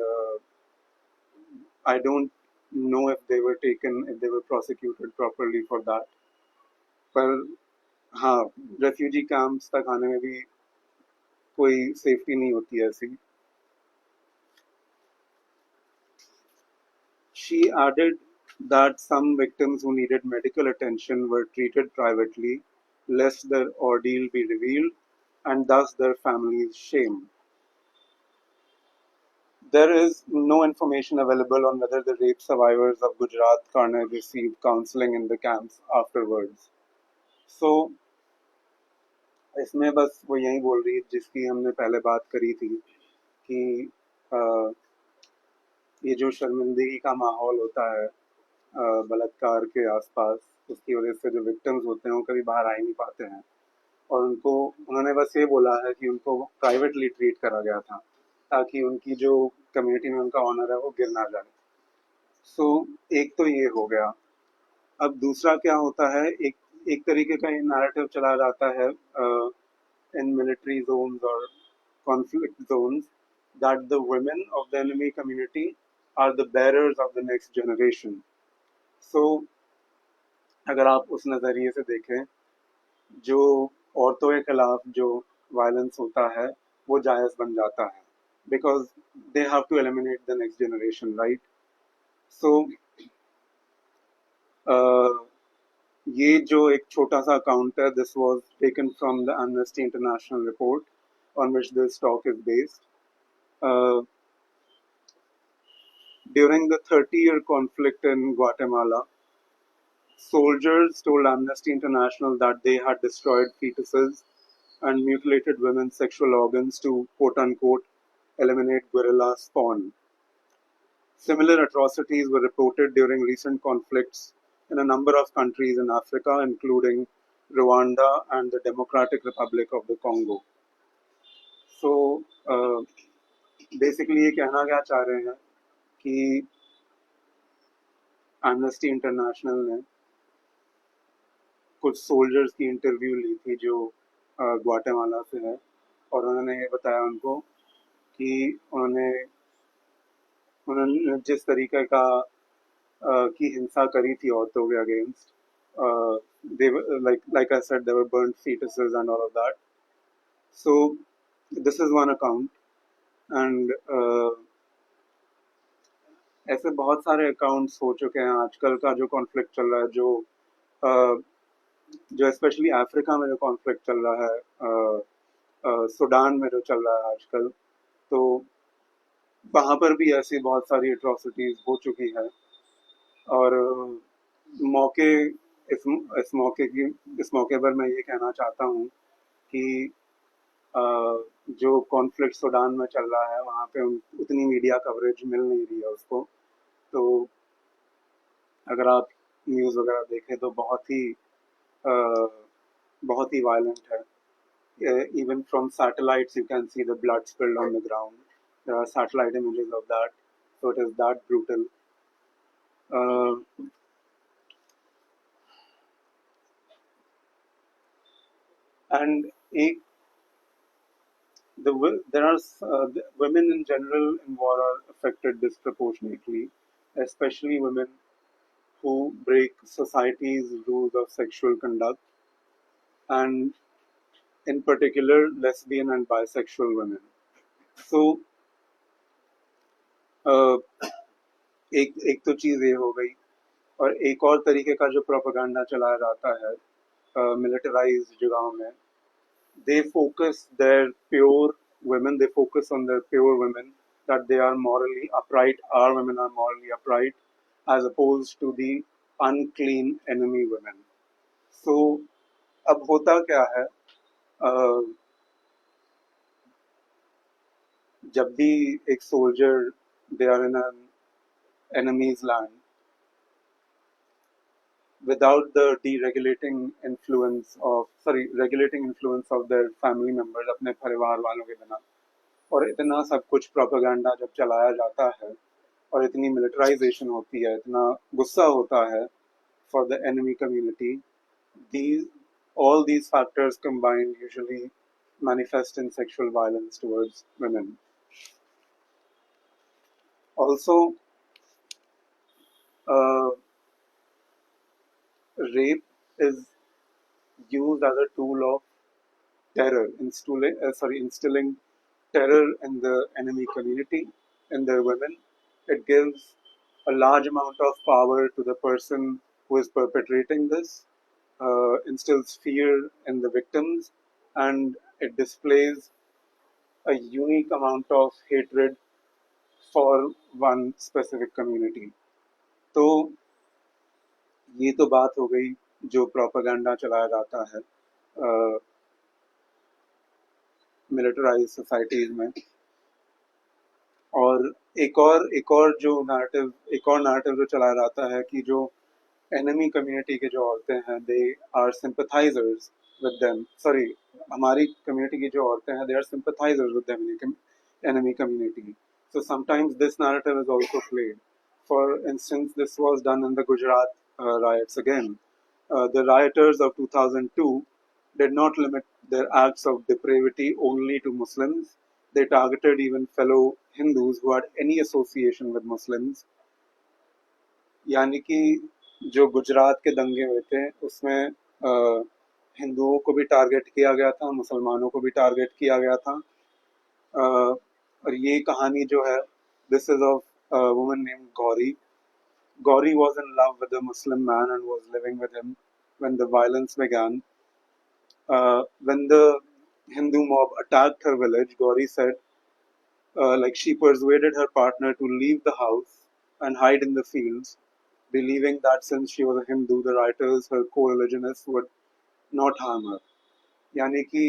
I don't know if they were prosecuted properly for that. पर हाँ, refugee camps तक आने में भी कोई सेफ्टी नहीं होती ऐसी। She added that some victims who needed medical attention were treated privately, lest their ordeal be revealed, and thus their families shamed. There is no information available on whether the rape survivors of Gujarat Carnage received counseling in the camps afterwards. So, इसमें बस वो यही बोल रही है जिसकी हमने पहले बात करी थी कि ये जो शर्मिंदगी का माहौल होता है बलात्कार के आसपास, उसकी वजह से जो विक्टिम्स होते हैं वो कभी बाहर आ ही नहीं पाते हैं, और उन्होंने बस ये बोला है कि उनको प्राइवेटली ट्रीट करा गया था ताकि उनकी जो कम्युनिटी में उनका ऑनर है वो गिर ना जाए। सो एक तो ये हो गया। अब दूसरा क्या होता है, एक एक तरीके का ये नैरेटिव चला जाता है इन मिलिट्री जोन्स और conflict zones, that the women of the enemy community are the bearers of the next generation. So अगर आप उस नज़रिए से देखें, जो औरतों के खिलाफ जो वायलेंस होता है वो जायज़ बन जाता है, because they have to eliminate the next generation, right. So ये जो एक छोटा सा अकाउंट है, this was taken from the Amnesty International report on which this talk is based. During the 30-year conflict in Guatemala, soldiers told Amnesty International that they had destroyed fetuses and mutilated women's sexual organs to quote-unquote eliminate guerrilla spawn. Similar atrocities were reported during recent conflicts in a number of countries in Africa, including Rwanda and the Democratic Republic of the Congo. So, basically ये कहना क्या चाह रहे हैं कि amnesty international ने कुछ soldiers की इंटरव्यू ली थी जो ग्वाटेमाला से है, और उन्होंने ये बताया उनको कि उन्होंने उन्होंने जिस तरीके का की हिंसा करी थी औरतों के against, they were like I said, there were burnt fetuses and all of that. So this is one account, and ऐसे बहुत सारे अकाउंट्स हो चुके हैं। आजकल का जो कॉन्फ्लिक्ट चल रहा है, जो स्पेशली अफ्रीका में जो कॉन्फ्लिक्ट चल रहा है, सूडान में जो चल रहा है आजकल, तो वहाँ पर भी ऐसी बहुत सारी एट्रोसिटीज हो चुकी है। और मौके इस मौके पर मैं ये कहना चाहता हूँ कि जो कॉन्फ्लिक्ट सूडान में चल रहा है वहाँ पे उतनी मीडिया कवरेज मिल नहीं रही है उसको। तो अगर आप न्यूज़ वगैरह देखें तो बहुत ही वायलेंट है। Even from satellites you can see the blood spilled on the ground. There are satellite images of that, so it is that brutal. And there are the women in general in war are affected disproportionately, especially women who break society's rules of sexual conduct, and in particular lesbian and bisexual women. So एक तो चीज़ ये हो गई, और एक और तरीके का जो प्रोपेगेंडा चलाया जाता है मिलिटराइज्ड जगहों में, they focus their pure women, they focus on their pure women, that they are morally upright, our women are morally upright, as opposed to the unclean enemy women. So अब होता क्या है, जब भी एक soldier they are in an enemy's land, without the regulating influence of their family members, अपने परिवार वालों के बिना, और इतना सब कुछ प्रोपेगेंडा जब चलाया जाता है और इतनी मिलिटराइजेशन होती है, इतना गुस्सा होता है for the enemy community, all these factors combined usually manifest in sexual violence towards women. Also, rape is used as a tool of terror, instilling terror in the enemy community, in their women. It gives a large amount of power to the person who is perpetrating this, instills fear in the victims, and it displays a unique amount of hatred for one specific community. तो ये तो बात हो गई जो propaganda चलाया जाता है मिलिटराइज्ड सोसाइटीज में। और एक और नैरेटिव जो चलाया जाता है कि जो एनिमी कम्युनिटी के जो औरतें हैं, they are sympathisers with them, हमारी कम्युनिटी की जो औरतें हैं, they are sympathisers with them enemy community. So sometimes this narrative is also played. For instance, this was done in the Gujarat riots again. The rioters of 2002 did not limit their acts of depravity only to Muslims. They targeted even fellow Hindus who had any association with Muslims. यानी कि जो गुजरात के दंगे हुए थे उसमें हिंदुओं को भी टारगेट किया गया था, मुसलमानों को भी टारगेट किया गया था। और ये कहानी जो है, this is of woman named Gauri. Gauri was in love with a Muslim man and was living with him when the violence began. When the Hindu mob attacked her village, Gauri said, she persuaded her partner to leave the house and hide in the fields, believing that since she was a Hindu, the rioters, her co-religionists, would not harm her. यानी कि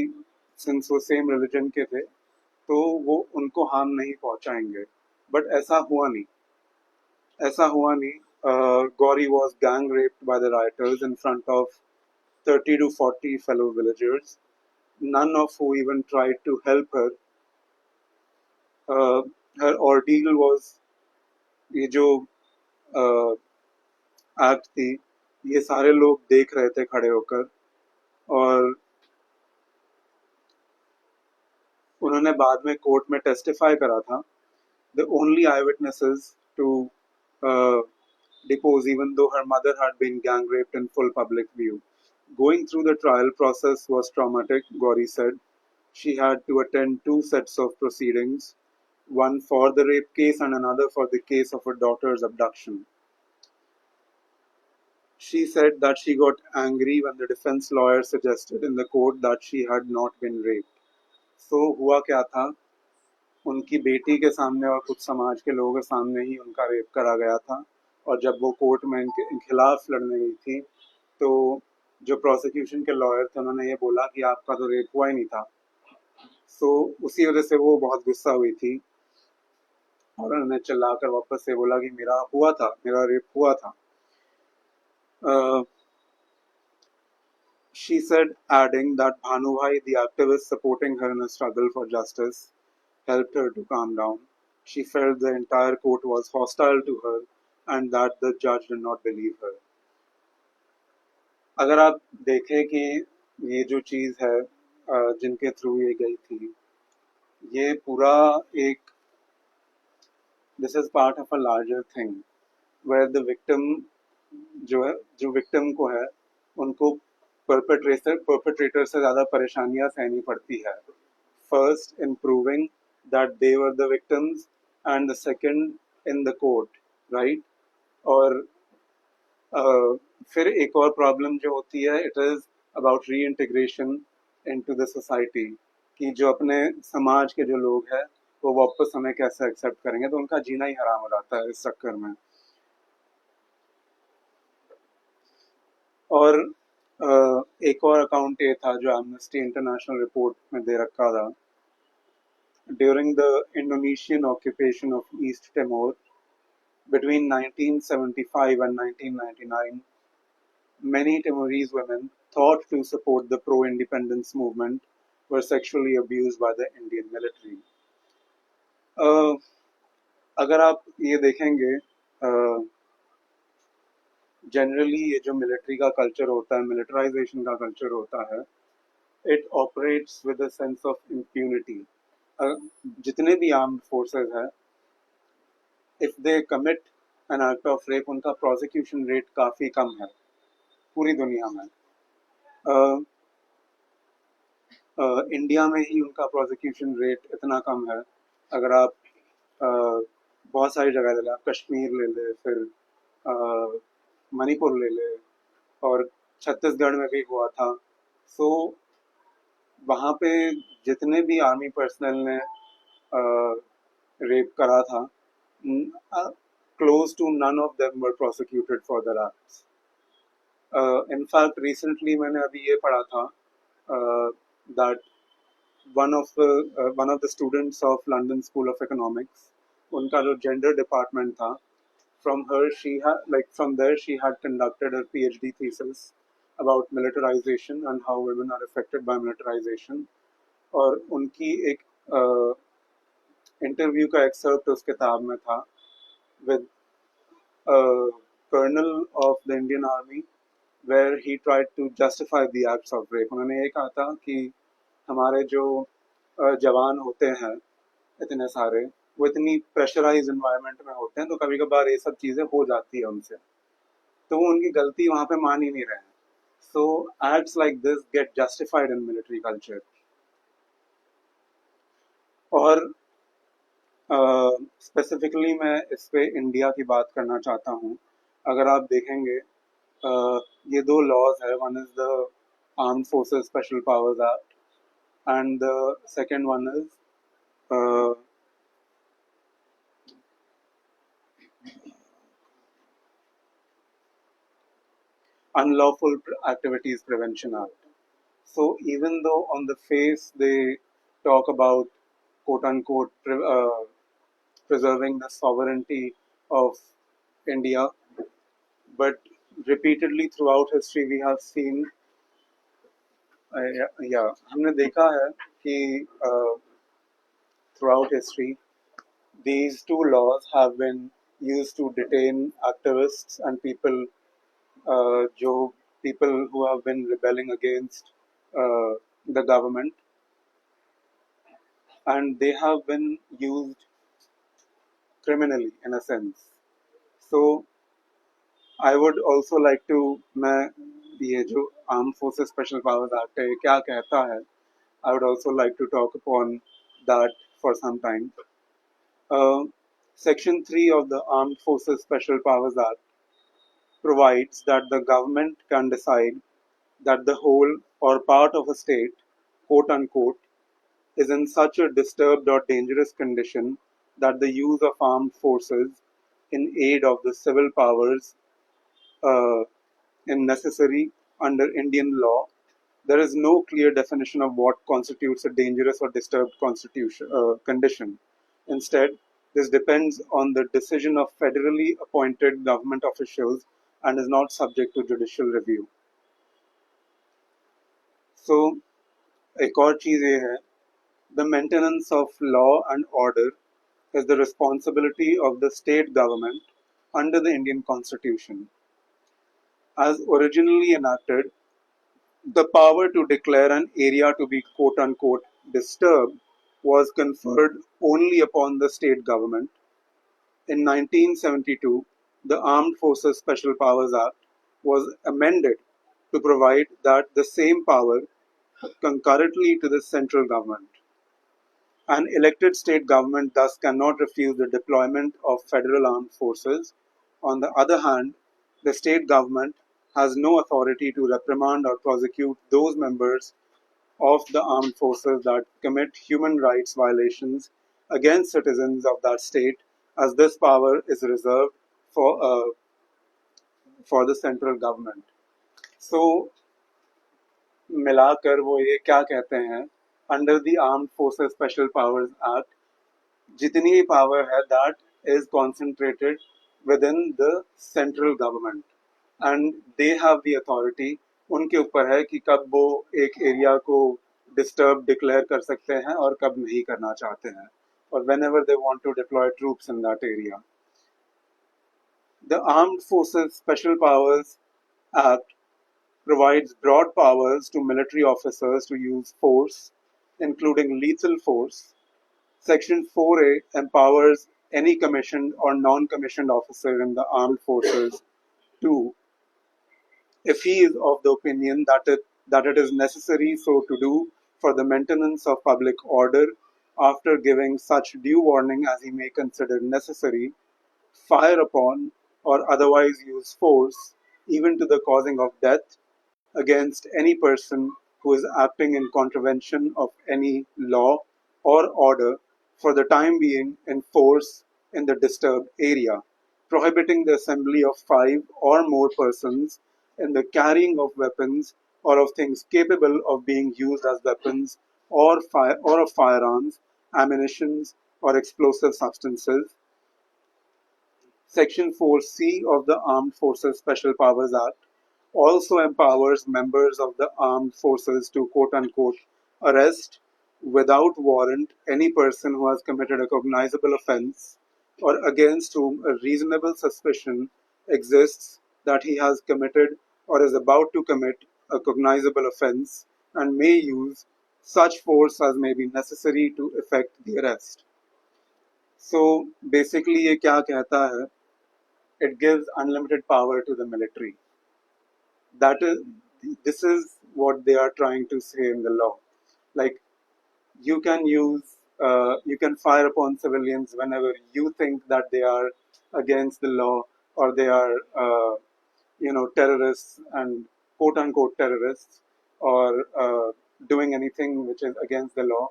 since वो same religion के थे, तो वो उनको harm नहीं पहुंचाएंगे। बट ऐसा हुआ नहीं। Gauri was gang raped by the rioters in front of 30 to 40 fellow villagers, none of who even tried to help her. her ordeal was ये जो एक्ट थी, ये सारे लोग देख रहे थे खड़े होकर, और उन्होंने बाद में कोर्ट में टेस्टिफाई करा था. The only eyewitnesses to depose, even though her mother had been gang raped in full public view. Going through the trial process was traumatic, Gauri said. She had to attend 2 sets of proceedings, one for the rape case and another for the case of her daughter's abduction. She said that she got angry when the defense lawyer suggested in the court that she had not been raped. So हुआ क्या था, उनकी बेटी के सामने और कुछ समाज के लोगों के सामने ही उनका रेप करा गया था, और जब वो कोर्ट में इनके खिलाफ लड़ने गई थी तो जो प्रोसिक्यूशन के लॉयर थे उन्होंने ये बोला कि आपका तो रेप हुआ ही नहीं था. सो उसी वजह से वो बहुत गुस्सा हुई थी और उन्होंने चिल्लाकर वापस से बोला कि मेरा हुआ था, मेरा रेप हुआ था. She said, adding that Bhanubhai, the activist supporting her in a struggle for justice, helped her to calm down. She felt the entire court was hostile to her and that the judge did not believe her. अगर आप देखें कि ये जो चीज़ है जिनके through ये गई थी, ये पूरा एक this is part of a larger thing where the victim जो victim को है उनको perpetrator से ज़्यादा परेशानियां सहनी पड़ती है. First in proving that they were the victims and the second in the court, right? और फिर एक और प्रॉब्लम जो होती है, इट इज़ अबाउट री इंटीग्रेशन इनटू द सोसाइटी, कि जो अपने समाज के जो लोग हैं वो वापस हमें कैसे एक्सेप्ट करेंगे, तो उनका जीना ही हराम हो जाता है इस चक्कर में. और एक और अकाउंट ये था जो एमनेस्टी इंटरनेशनल रिपोर्ट में दे रखा था. During the Indonesian occupation of east टिमोर between 1975 and 1999, many Timorese women thought to support the pro-independence movement were sexually abused by the Indian military. अगर आप ये देखेंगे, जनरली ये जो मिलिट्री का कल्चर होता है, मिलिटराइजेशन का कल्चर होता है, it operates with a sense of impunity. जितने भी आर्म्ड फोर्सेस हैं, if they commit an act of rape, उनका प्रोसिक्यूशन रेट काफ़ी कम है पूरी दुनिया में. इंडिया में ही उनका प्रोसिक्यूशन रेट इतना कम है. अगर आप बहुत सारी जगह ले लें, आप कश्मीर ले लें, फिर मणिपुर ले लें, और छत्तीसगढ़ में भी हुआ था. सो वहाँ पे जितने भी आर्मी पर्सनल ने रेप करा था, close to none of them were prosecuted for their acts. In fact, recently मैंने अभी ये पढ़ा था that one of the students of London School of Economics, उनका जो gender department था, from there she had conducted her PhD thesis about militarization and how women are affected by militarization. और उनकी एक इंटरव्यू का एक्सर्प्ट उस किताब में था with a colonel of the Indian Army, where he tried to justify the acts of rape. उन्होंने ये कहा था कि हमारे जो जवान होते हैं इतने सारे, वो इतनी प्रेशराइज इन्वायरमेंट में होते हैं, तो कभी कभार ये सब चीज़ें हो जाती है उनसे, तो वो उनकी गलती वहाँ पे मान ही नहीं रहे हैं. So acts like this get justified in military culture. और स्पेसिफिकली मैं इस पे इंडिया की बात करना चाहता हूँ. अगर आप देखेंगे, ये 2 लॉज है. One is the armed forces special powers act and the second one is Unlawful Activities Prevention Act. So even though on the face they talk about quote unquote preserving the sovereignty of India, but repeatedly throughout history we have seen हमने देखा है कि throughout history these two laws have been used to detain activists and people who have been rebelling against the government, and they have been used criminally in a sense. So I would also like to, मैं ये जो arm forces special powers act है ये क्या कहता है, I would also like to talk upon that for some time. Section 3 of the Armed Forces Special Powers Act provides that the government can decide that the whole or part of a state, quote unquote, is in such a disturbed or dangerous condition that the use of armed forces in aid of the civil powers uh, is necessary under Indian law. There is no clear definition of what constitutes a dangerous or disturbed condition. Instead, this depends on the decision of federally appointed government officials and is not subject to judicial review. So, एक और चीज ये है, the maintenance of law and order is the responsibility of the state government under the Indian Constitution. As originally enacted, the power to declare an area to be quote unquote disturbed was conferred only upon the state government. In 1972, the Armed Forces Special Powers Act was amended to provide that the same power concurrently to the central government. An elected state government thus cannot refuse the deployment of federal armed forces. On the other hand, the state government has no authority to reprimand or prosecute those members of the armed forces that commit human rights violations against citizens of that state, as this power is reserved for the central government. So, मिलाकर वो ये क्या कहते हैं, under the armed forces special powers act जितनी भी power है that is concentrated with in the central government and they have the authority, उनके ऊपर है कि कब वो एक एरिया को डिस्टर्ब डिक्लेयर कर सकते हैं और कब नहीं करना चाहते हैं, और whenever they want to deploy troops in that area. The armed forces special powers act provides broad powers to military officers to use force, including lethal force. Section 4A empowers any commissioned or non-commissioned officer in the armed forces to, if he is of the opinion that it is necessary so to do for the maintenance of public order, after giving such due warning as he may consider necessary, fire upon or otherwise use force, even to the causing of death, against any person who is acting in contravention of any law or order for the time being in force in the disturbed area, prohibiting the assembly of 5 or more persons in the carrying of weapons or of things capable of being used as weapons or of firearms, ammunitions, or explosive substances. Section 4C of the Armed Forces Special Powers Act also empowers members of the armed forces to quote unquote arrest without warrant any person who has committed a cognizable offense or against whom a reasonable suspicion exists that he has committed or is about to commit a cognizable offense, and may use such force as may be necessary to effect the arrest. So basically ये क्या कहता है? It gives unlimited power to the military. This is what they are trying to say in the law. Like, you can fire upon civilians whenever you think that they are against the law, or they are terrorists and quote unquote terrorists, or doing anything which is against the law.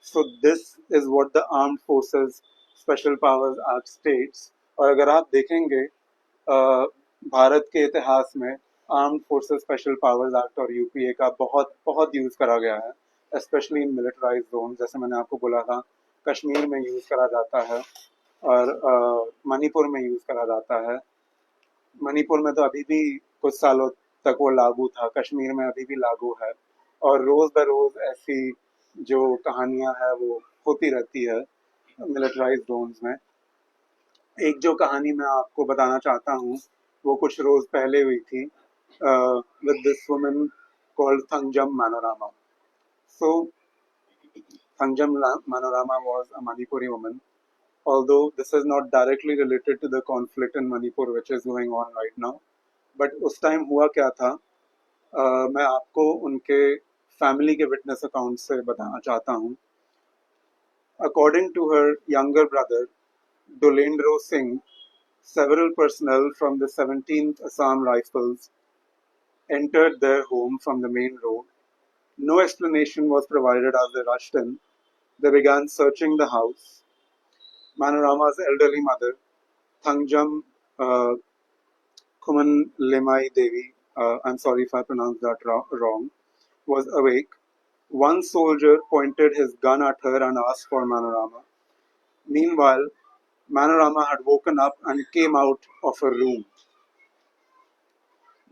So this is what the Armed Forces Special Powers Act states. और अगर आप देखेंगे भारत के इतिहास में armed forces special powers act और UPA का बहुत बहुत यूज़ करा गया है, स्पेशली इन मिलिटराइज जोन. जैसे मैंने आपको बोला था, कश्मीर में यूज़ करा जाता है और मणिपुर में यूज़ करा जाता है. मणिपुर में तो अभी भी कुछ सालों तक वो लागू था, कश्मीर में अभी भी लागू है, और रोज़ ब रोज़ ऐसी जो कहानियां हैं वो होती रहती है. मिलिटराइज्ड जोन्स में। एक जो कहानी मैं आपको बताना चाहता हूँ वो कुछ रोज पहले हुई थी with this woman called Thangjam Manorama. So Thangjam Manorama was a Manipuri woman, although this is not directly related to the conflict in Manipur which is going on right now. But उस time हुआ क्या था, मैं आपको उनके family के witness account से बताना चाहता हूँ। According to her younger brother, Dolendro Singh, several personnel from the 17th Assam Rifles entered their home from the main road. No explanation was provided as they rushed in. They began searching the house. Manorama's elderly mother, Thangjam Kuman Lemai Devi, I'm sorry if I pronounced that wrong, was awake. One soldier pointed his gun at her and asked for Manorama. Meanwhile, Manorama had woken up and came out of her room.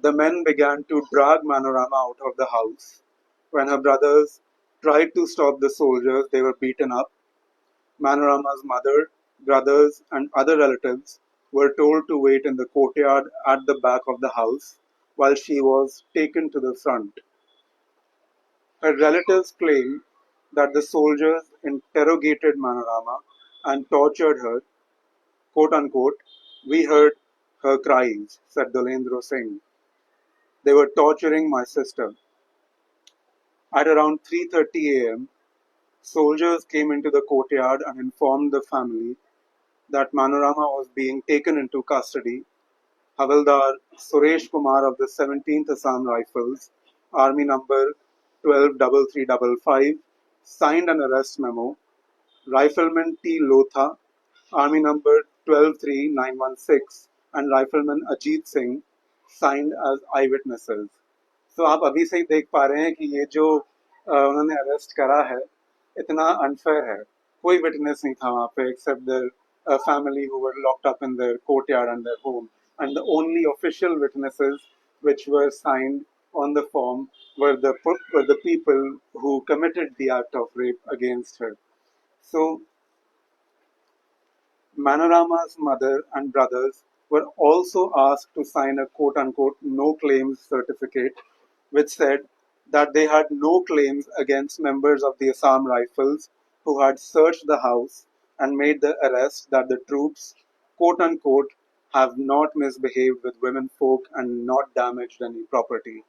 The men began to drag Manorama out of the house. When her brothers tried to stop the soldiers, they were beaten up. Manorama's mother, brothers, and other relatives were told to wait in the courtyard at the back of the house while she was taken to the front. Her relatives claimed that the soldiers interrogated Manorama and tortured her, quote unquote. We heard her cries, said Dolendro Singh. They were torturing my sister. At around 3:30 a.m., soldiers came into the courtyard and informed the family that Manorama was being taken into custody. Havildar Suresh Kumar of the 17th Assam Rifles, Army number 123355, signed an arrest memo. Rifleman T. Lotha, Army number 123916, and Rifleman Ajit Singh signed as eyewitnesses. So आप अभी से ही देख पा रहे हैं कि ये जो उन्होंने अरेस्ट करा है इतना अनफेयर है। कोई विटनेस नहीं था वहाँ पे except their family who were locked up in their courtyard and their home, and the only official witnesses which were signed on the form were the people who committed the act of rape against her. So Manorama's mother and brothers were also asked to sign a quote-unquote no claims certificate, which said that they had no claims against members of the Assam Rifles who had searched the house and made the arrest, that the troops quote-unquote have not misbehaved with women folk and not damaged any property.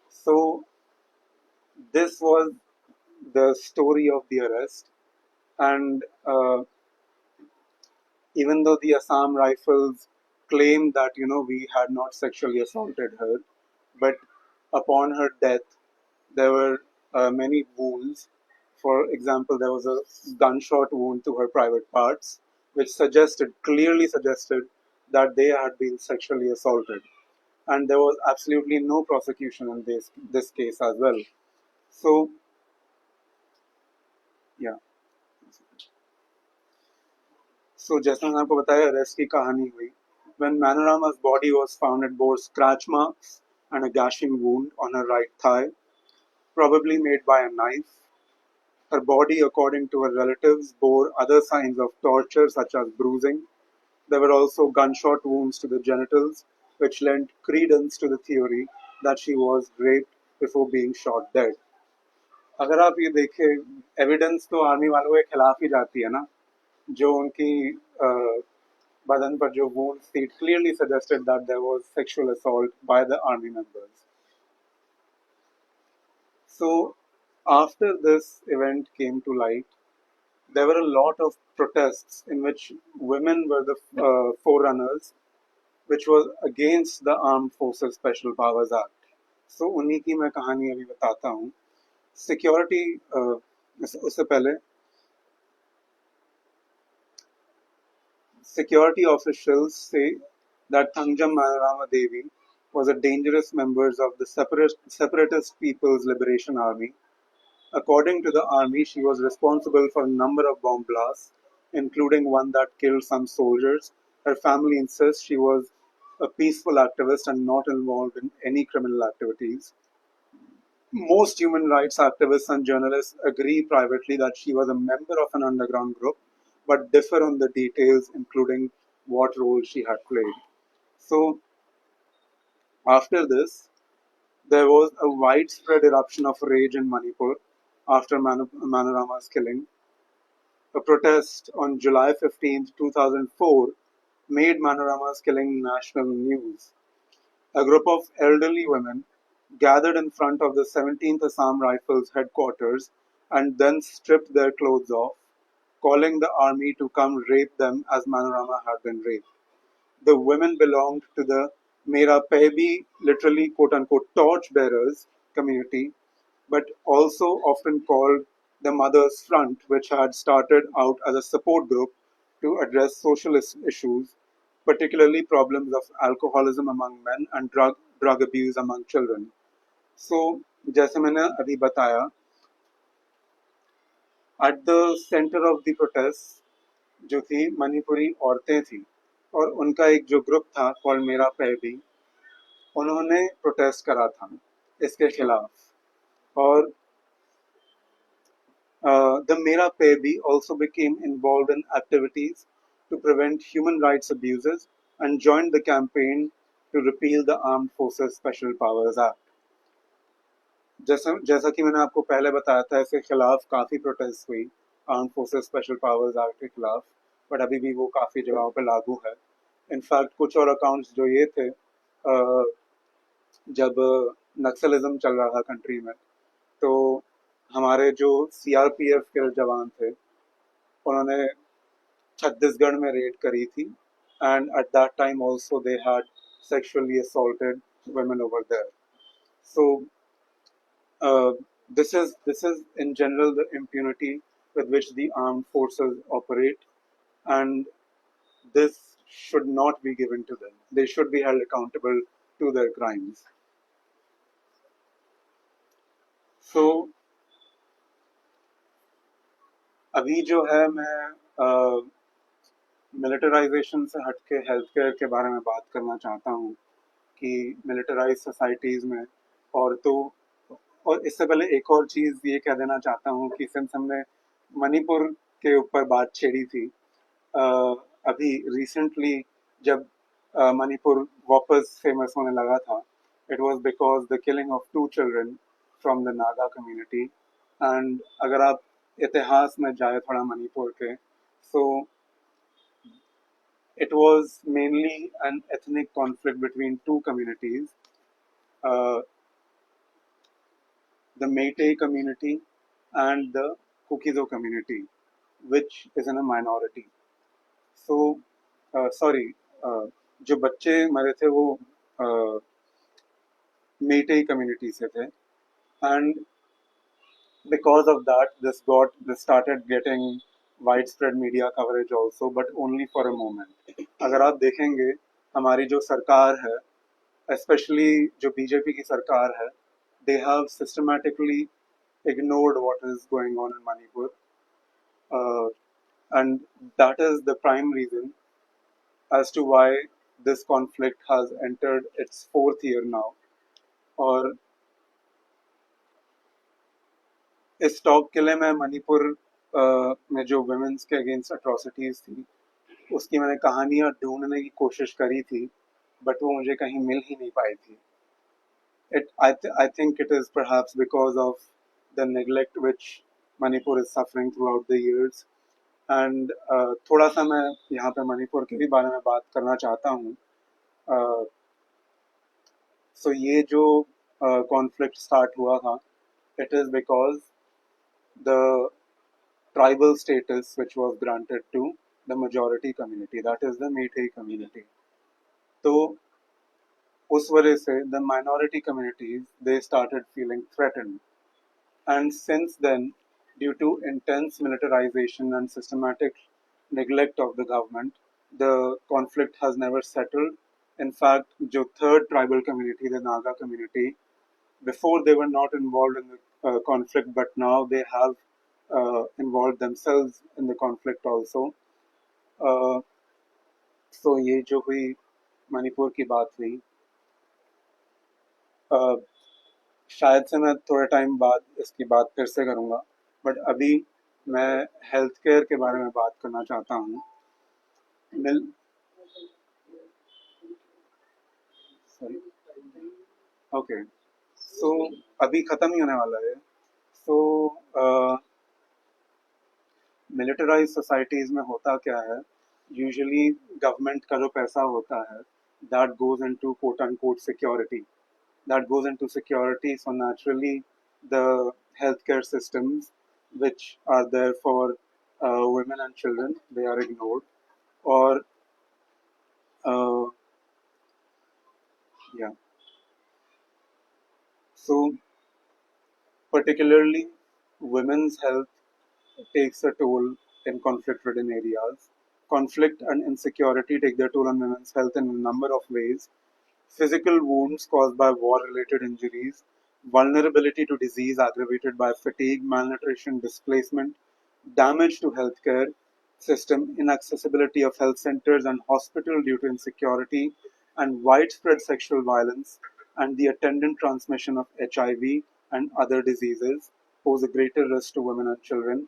So this was the story of the arrest, and even though the Assam Rifles claimed that we had not sexually assaulted her, but upon her death there were many wounds. For example, there was a gunshot wound to her private parts, which clearly suggested that they had been sexually assaulted, and there was absolutely no prosecution in this case as well. So, yeah. So जैसा मैंने आपको बताया arrest की कहानी हुई. When Manorama's body was found, it bore scratch marks and a gashing wound on her right thigh, probably made by a knife. Her body, according to her relatives, bore other signs of torture such as bruising. There were also gunshot wounds to the genitals, which lent credence to the theory that she was raped before being shot dead. अगर आप ये देखें, evidence तो army वालों के खिलाफ ही जाती है ना, जो उनकी बदन पर जो wounds थी, it clearly suggested that there was sexual assault by the army members. So after this event came to light, there were a lot of protests in which women were the forerunners, which was against the Armed Forces Special Powers Act. So उन्हीं की मैं कहानी अभी बताता हूँ. Security उससे पहले security officials say that Thangjam Manorama Devi was a dangerous member of the Separatist People's Liberation Army. According to the army, she was responsible for a number of bomb blasts, including one that killed some soldiers. Her family insists she was a peaceful activist and not involved in any criminal activities. Most human rights activists and journalists agree privately that she was a member of an underground group but differ on the details, including what role she had played. So, after this, there was a widespread eruption of rage in Manipur after Manorama's killing. A protest on July 15th, 2004 made Manorama's killing national news. A group of elderly women gathered in front of the 17th Assam Rifles headquarters and then stripped their clothes off, calling the army to come rape them as Manorama had been raped. The women belonged to the Mera Pehbi, literally quote unquote torch bearers community, but also often called the Mothers Front, which had started out as a support group to address social issues, particularly problems of alcoholism among men and drug abuse among children. So, जैसे मैंने अभी बताया, at the center of the protest जो थी मणिपुरी औरतें थी और उनका एक जो ग्रुप था कॉल मेरा पहबी, उन्होंने प्रोटेस्ट करा था इसके खिलाफ और the Mera Pehbi also became involved in activities to prevent human rights abuses and joined the campaign to repeal the Armed Forces Special Powers Act. जैसा कि मैंने आपको पहले बताया था, इसके खिलाफ काफ़ी प्रोटेस्ट हुई arm forces special powers act के खिलाफ, बट अभी भी वो काफ़ी जगहों पर लागू है. इनफैक्ट कुछ और अकाउंट्स जो ये थे, जब नक्सलिज्म चल रहा था कंट्री में, तो हमारे जो सीआरपीएफ के जवान थे उन्होंने छत्तीसगढ़ में रेड करी थी and at that time also they had sexually assaulted women over there. So this is in general the impunity with which the armed forces operate, and this should not be given to them. They should be held accountable to their crimes. So अभी जो है मैं militarisation से हटके health care के बारे में बात करना चाहता हूँ कि मिलिटराइज सोसाइटीज़ में औरतों, और इससे पहले एक और चीज़ ये कह देना चाहता हूँ कि सिंस हमने मणिपुर के ऊपर बात छेड़ी थी, अभी रिसेंटली जब मणिपुर वापस फेमस होने लगा था, it was because the killing of 2 children from the Naga community. And अगर आप इतिहास में जाए थोड़ा मणिपुर के, सो it was mainly an ethnic conflict between two communities, uh, the Meitei community and the Kukizo community, which is in a minority. So, sorry, जो बच्चे मरे थे वो Meitei community से थे, and because of that, this started getting widespread media coverage also, but only for a moment. अगर आप देखेंगे हमारी जो सरकार है, especially जो बीजेपी की सरकार है, they have systematically ignored what is going on in Manipur, and that is the prime reason as to why this conflict has entered its 4th year now. और इस टॉक किले में मणिपुर में जो वुमेन्स के अगेंस्ट अट्रॉसिटीज थी उसकी मैंने कहानियां ढूंढने की कोशिश करी थी, बट वो मुझे कहीं मिल ही नहीं पाई थी. I think it is perhaps because of the neglect which Manipur is suffering throughout the years. And थोड़ा सा मैं यहाँ पे मणिपुर के भी बारे में बात करना चाहता हूँ. So ये जो conflict start हुआ था, it is because the tribal status which was granted to the majority community, that is the Meitei community. तो उस वजह से the minority communities, they started feeling threatened, and since then, due to intense militarization and systematic neglect of the government, the conflict has never settled. In fact, the third tribal community, the Naga community, before they were not involved in the conflict, but now they have involved themselves in the conflict also. So ये जो हुई मणिपुर की बात हुई, शायद से मैं थोड़े टाइम बाद इसकी बात फिर से करूँगा, बट अभी मैं हेल्थ केयर के बारे में बात करना चाहता हूँ। मिल सॉरी ओके, सो अभी ख़त्म ही होने वाला है। सो मिलिटराइज सोसाइटीज़ में होता क्या है, यूजुअली गवर्नमेंट का जो पैसा होता है that goes into quote unquote security, that goes into security. So naturally, the healthcare systems which are there for women and children, they are ignored. Or yeah, so particularly women's health takes a toll in conflict-ridden areas. Conflict and insecurity take their toll on women's health in a number of ways. Physical wounds caused by war-related injuries, vulnerability to disease aggravated by fatigue, malnutrition, displacement, damage to healthcare system, inaccessibility of health centers and hospital due to insecurity, and widespread sexual violence and the attendant transmission of HIV and other diseases pose a greater risk to women and children.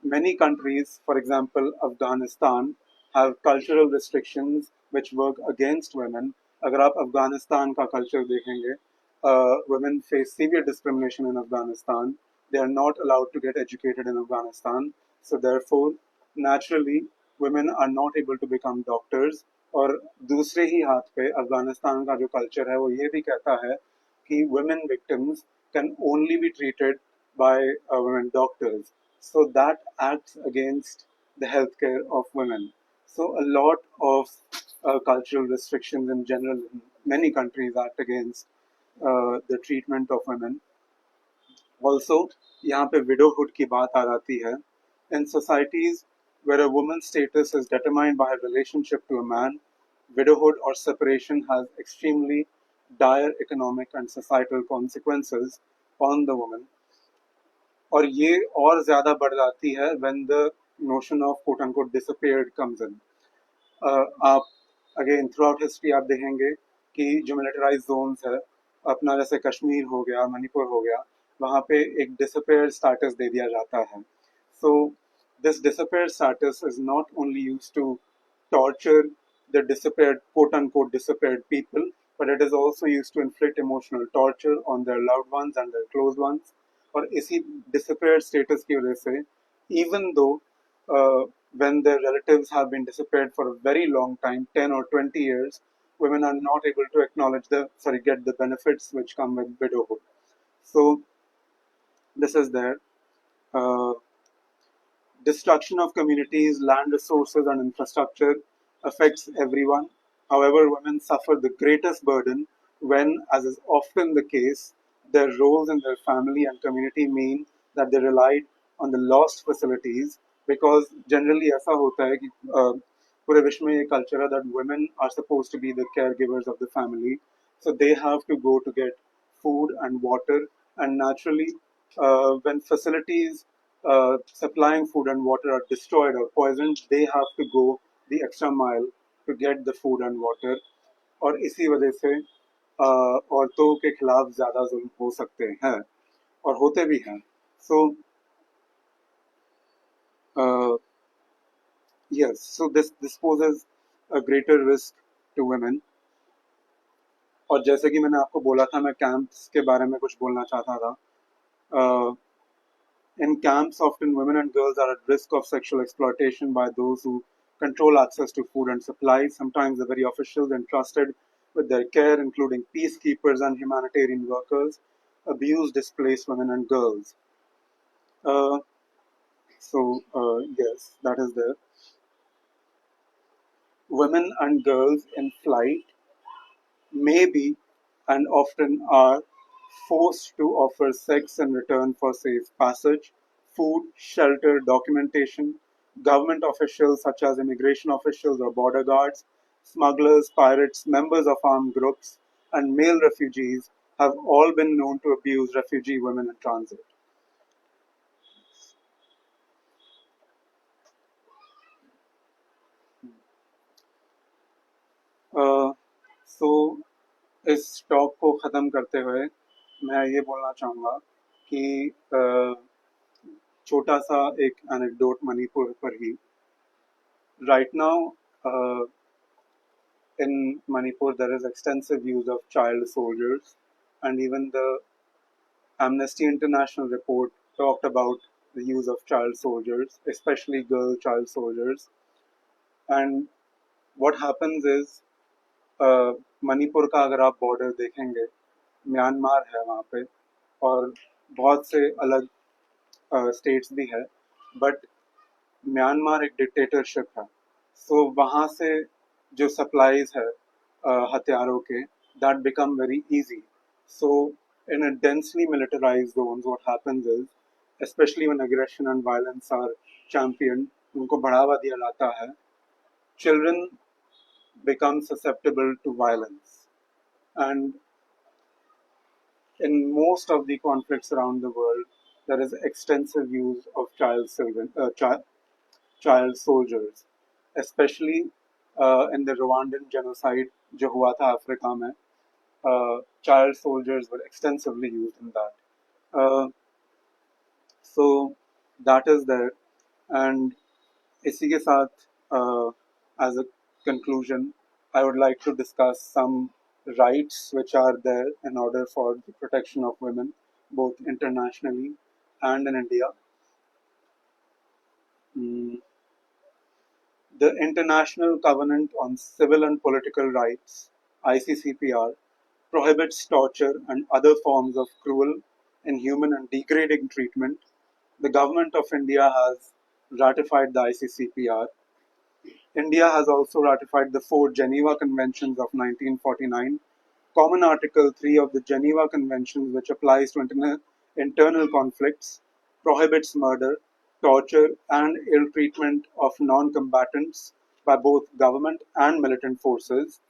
Many countries, for example Afghanistan, have cultural restrictions which work against women. अगर आप अफगानिस्तान का culture देखेंगे, women face severe discrimination in Afghanistan. They are not allowed to get educated in Afghanistan. So therefore, naturally, women are not able to become doctors. और दूसरे ही हाथ पे अफगानिस्तान का जो culture है वो ये भी कहता है कि women victims can only be treated by women doctors. So that acts against the healthcare of women. So a lot of cultural restrictions in general in many countries act against the treatment of women. Also, यहाँ पे widowhood की बात आ जाती है. In societies where a woman's status is determined by her relationship to a man, widowhood or separation has extremely dire economic and societal consequences on the woman. और ये और ज़्यादा बढ़ जाती है when the notion of quote unquote disappeared comes in. आप again through out history आप देखेंगे कि जो मिलिटराइज जोन्स है, अपना जैसे कश्मीर हो गया, मणिपुर हो गया, वहाँ पे एक डिसअपेयर स्टेटस दे दिया जाता है. So this disappear status is not only used to torture the disappeared, quote unquote, disappeared people, but it is also used to inflict emotional torture on their loved ones and their close ones. और इसी disappeared status की वजह से, even though when their relatives have been disappeared for a very long time, 10 or 20 years, women are not able to get the benefits which come with widowhood. So this is there. Uh, Destruction of communities, land resources, and infrastructure affects everyone. However, women suffer the greatest burden when, as is often the case, their roles in their family and community mean that they relied on the lost facilities. Because generally ऐसा होता है कि पूरे विश्व में ये culture है that women are supposed to be the caregivers of the family, so they have to go to get food and water, and naturally, when facilities supplying food and water are destroyed or poisoned, they have to go the extra mile to get the food and water. और इसी वजह से औरतों के खिलाफ ज़्यादा जुल्म हो सकते हैं और होते भी हैं. So yes, so this poses a greater risk to women. और जैसे कि मैंने आपको बोला था, मैं कैंप्स के बारे में कुछ बोलना चाहता था. In camps, often women and girls are at risk of sexual exploitation by those who control access to food and supplies. Sometimes the very officials entrusted with their care, including peacekeepers and humanitarian workers, abuse displaced women and girls. Yes, that is there. Women and girls in flight may be and often are forced to offer sex in return for safe passage, food, shelter, documentation. Government officials such as immigration officials or border guards, smugglers, pirates, members of armed groups, and male refugees have all been known to abuse refugee women in transit. सो इस talk को ख़त्म करते हुए मैं ये बोलना चाहूँगा कि छोटा सा एक एनेक्डोट मणिपुर पर ही. Right now, in Manipur, there is extensive use of child soldiers, and even the Amnesty International report talked about the use of child soldiers, especially girl child soldiers. And what happens is, Manipur का अगर आप border देखेंगे, Myanmar है वहाँ पे और बहुत से अलग स्टेट्स भी है, बट म्यांमार एक डिक्टेटरशिप है. सो वहाँ से जो सप्लाईज है हथियारों के, that become very easy. So in a densely militarized zones, what happens is, especially when aggression and violence are championed, उनको बढ़ावा दिया जाता है, children become susceptible to violence. And in most of the conflicts around the world, there is extensive use of child soldiers, especially in the Rwandan genocide जो हुआ था Africa में. Child soldiers were extensively used in that. So that is there. And इसी के साथ as a conclusion, I would like to discuss some rights which are there in order for the protection of women, both internationally and in India. The International Covenant on Civil and Political Rights, ICCPR, prohibits torture and other forms of cruel, inhuman, and degrading treatment. The government of India has ratified the ICCPR. India has also ratified the 4 Geneva Conventions of 1949. Common Article 3 of the Geneva Conventions, which applies to internal conflicts, prohibits murder, torture, and ill treatment of non-combatants by both government and militant forces.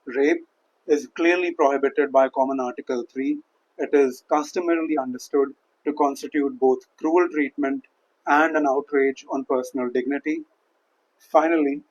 Rape is clearly prohibited by Common Article 3. It is customarily understood to constitute both cruel treatment and an outrage on personal dignity. Finally,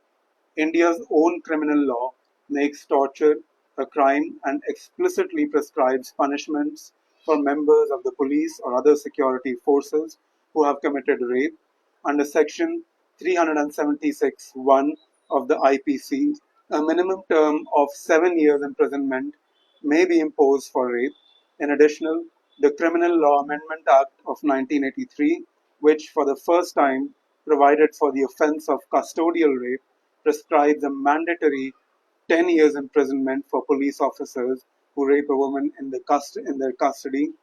India's own criminal law makes torture a crime and explicitly prescribes punishments for members of the police or other security forces who have committed rape. Under Section 376(1) of the IPC, a minimum term of 7 years imprisonment may be imposed for rape. In addition, the Criminal Law Amendment Act of 1983, which for the first time provided for the offence of custodial rape, prescribes a mandatory 10 years imprisonment for police officers who rape a woman in their custody.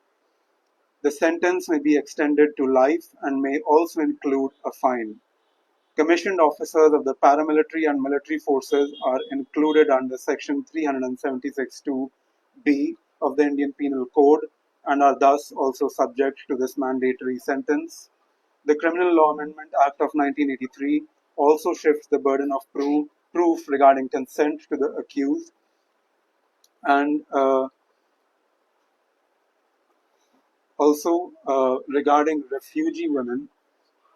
The sentence may be extended to life and may also include a fine. Commissioned officers of the paramilitary and military forces are included under Section 376(2)(b) of the Indian Penal Code and are thus also subject to this mandatory sentence. The Criminal Law Amendment Act of 1983 also shifts the burden of proof regarding consent to the accused. And also regarding refugee women,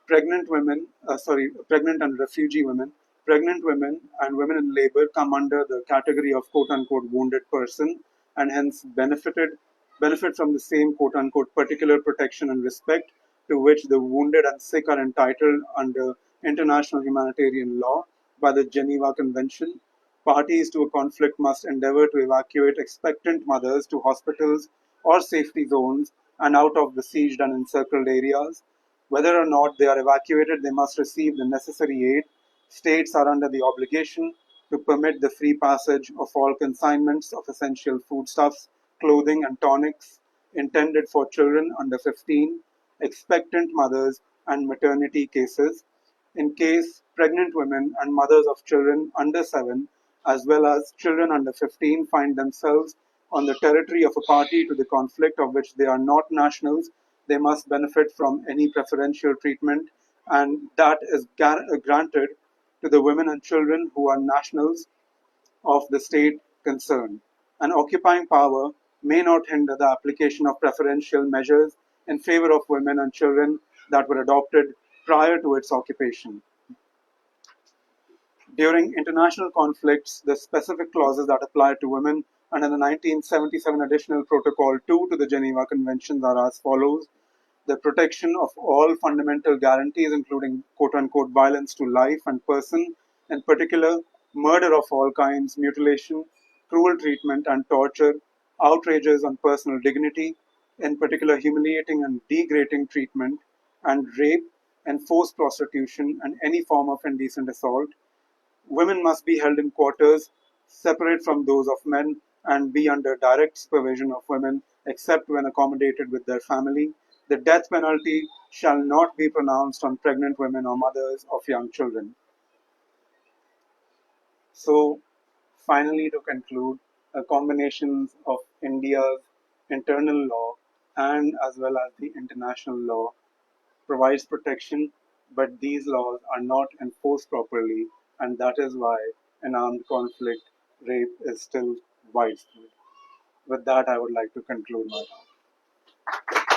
pregnant and refugee women, pregnant women and women in labor come under the category of quote-unquote wounded person and hence benefit from the same quote-unquote particular protection and respect to which the wounded and sick are entitled under international humanitarian law by the Geneva Convention. Parties to a conflict must endeavor to evacuate expectant mothers to hospitals or safety zones and out of besieged and encircled areas. Whether or not they are evacuated, they must receive the necessary aid. States are under the obligation to permit the free passage of all consignments of essential foodstuffs, clothing, and tonics intended for children under 15, expectant mothers, and maternity cases. In case pregnant women and mothers of children under 7, as well as children under 15, find themselves on the territory of a party to the conflict of which they are not nationals, they must benefit from any preferential treatment, and that is granted to the women and children who are nationals of the state concerned. An occupying power may not hinder the application of preferential measures in favor of women and children that were adopted prior to its occupation. During international conflicts, the specific clauses that apply to women under the 1977 Additional Protocol 2 to the Geneva Conventions are as follows. the protection of all fundamental guarantees, including quote-unquote violence to life and person, in particular, murder of all kinds, mutilation, cruel treatment and torture, outrages on personal dignity, in particular humiliating and degrading treatment, and rape and forced prostitution and any form of indecent assault. Women must be held in quarters separate from those of men and be under direct supervision of women except when accommodated with their family. The death penalty shall not be pronounced on pregnant women or mothers of young children. So, finally, to conclude, a combination of India's internal law and as well as the international law provides protection, but these laws are not enforced properly, and that is why in armed conflict, rape is still widespread. With that, I would like to conclude my talk.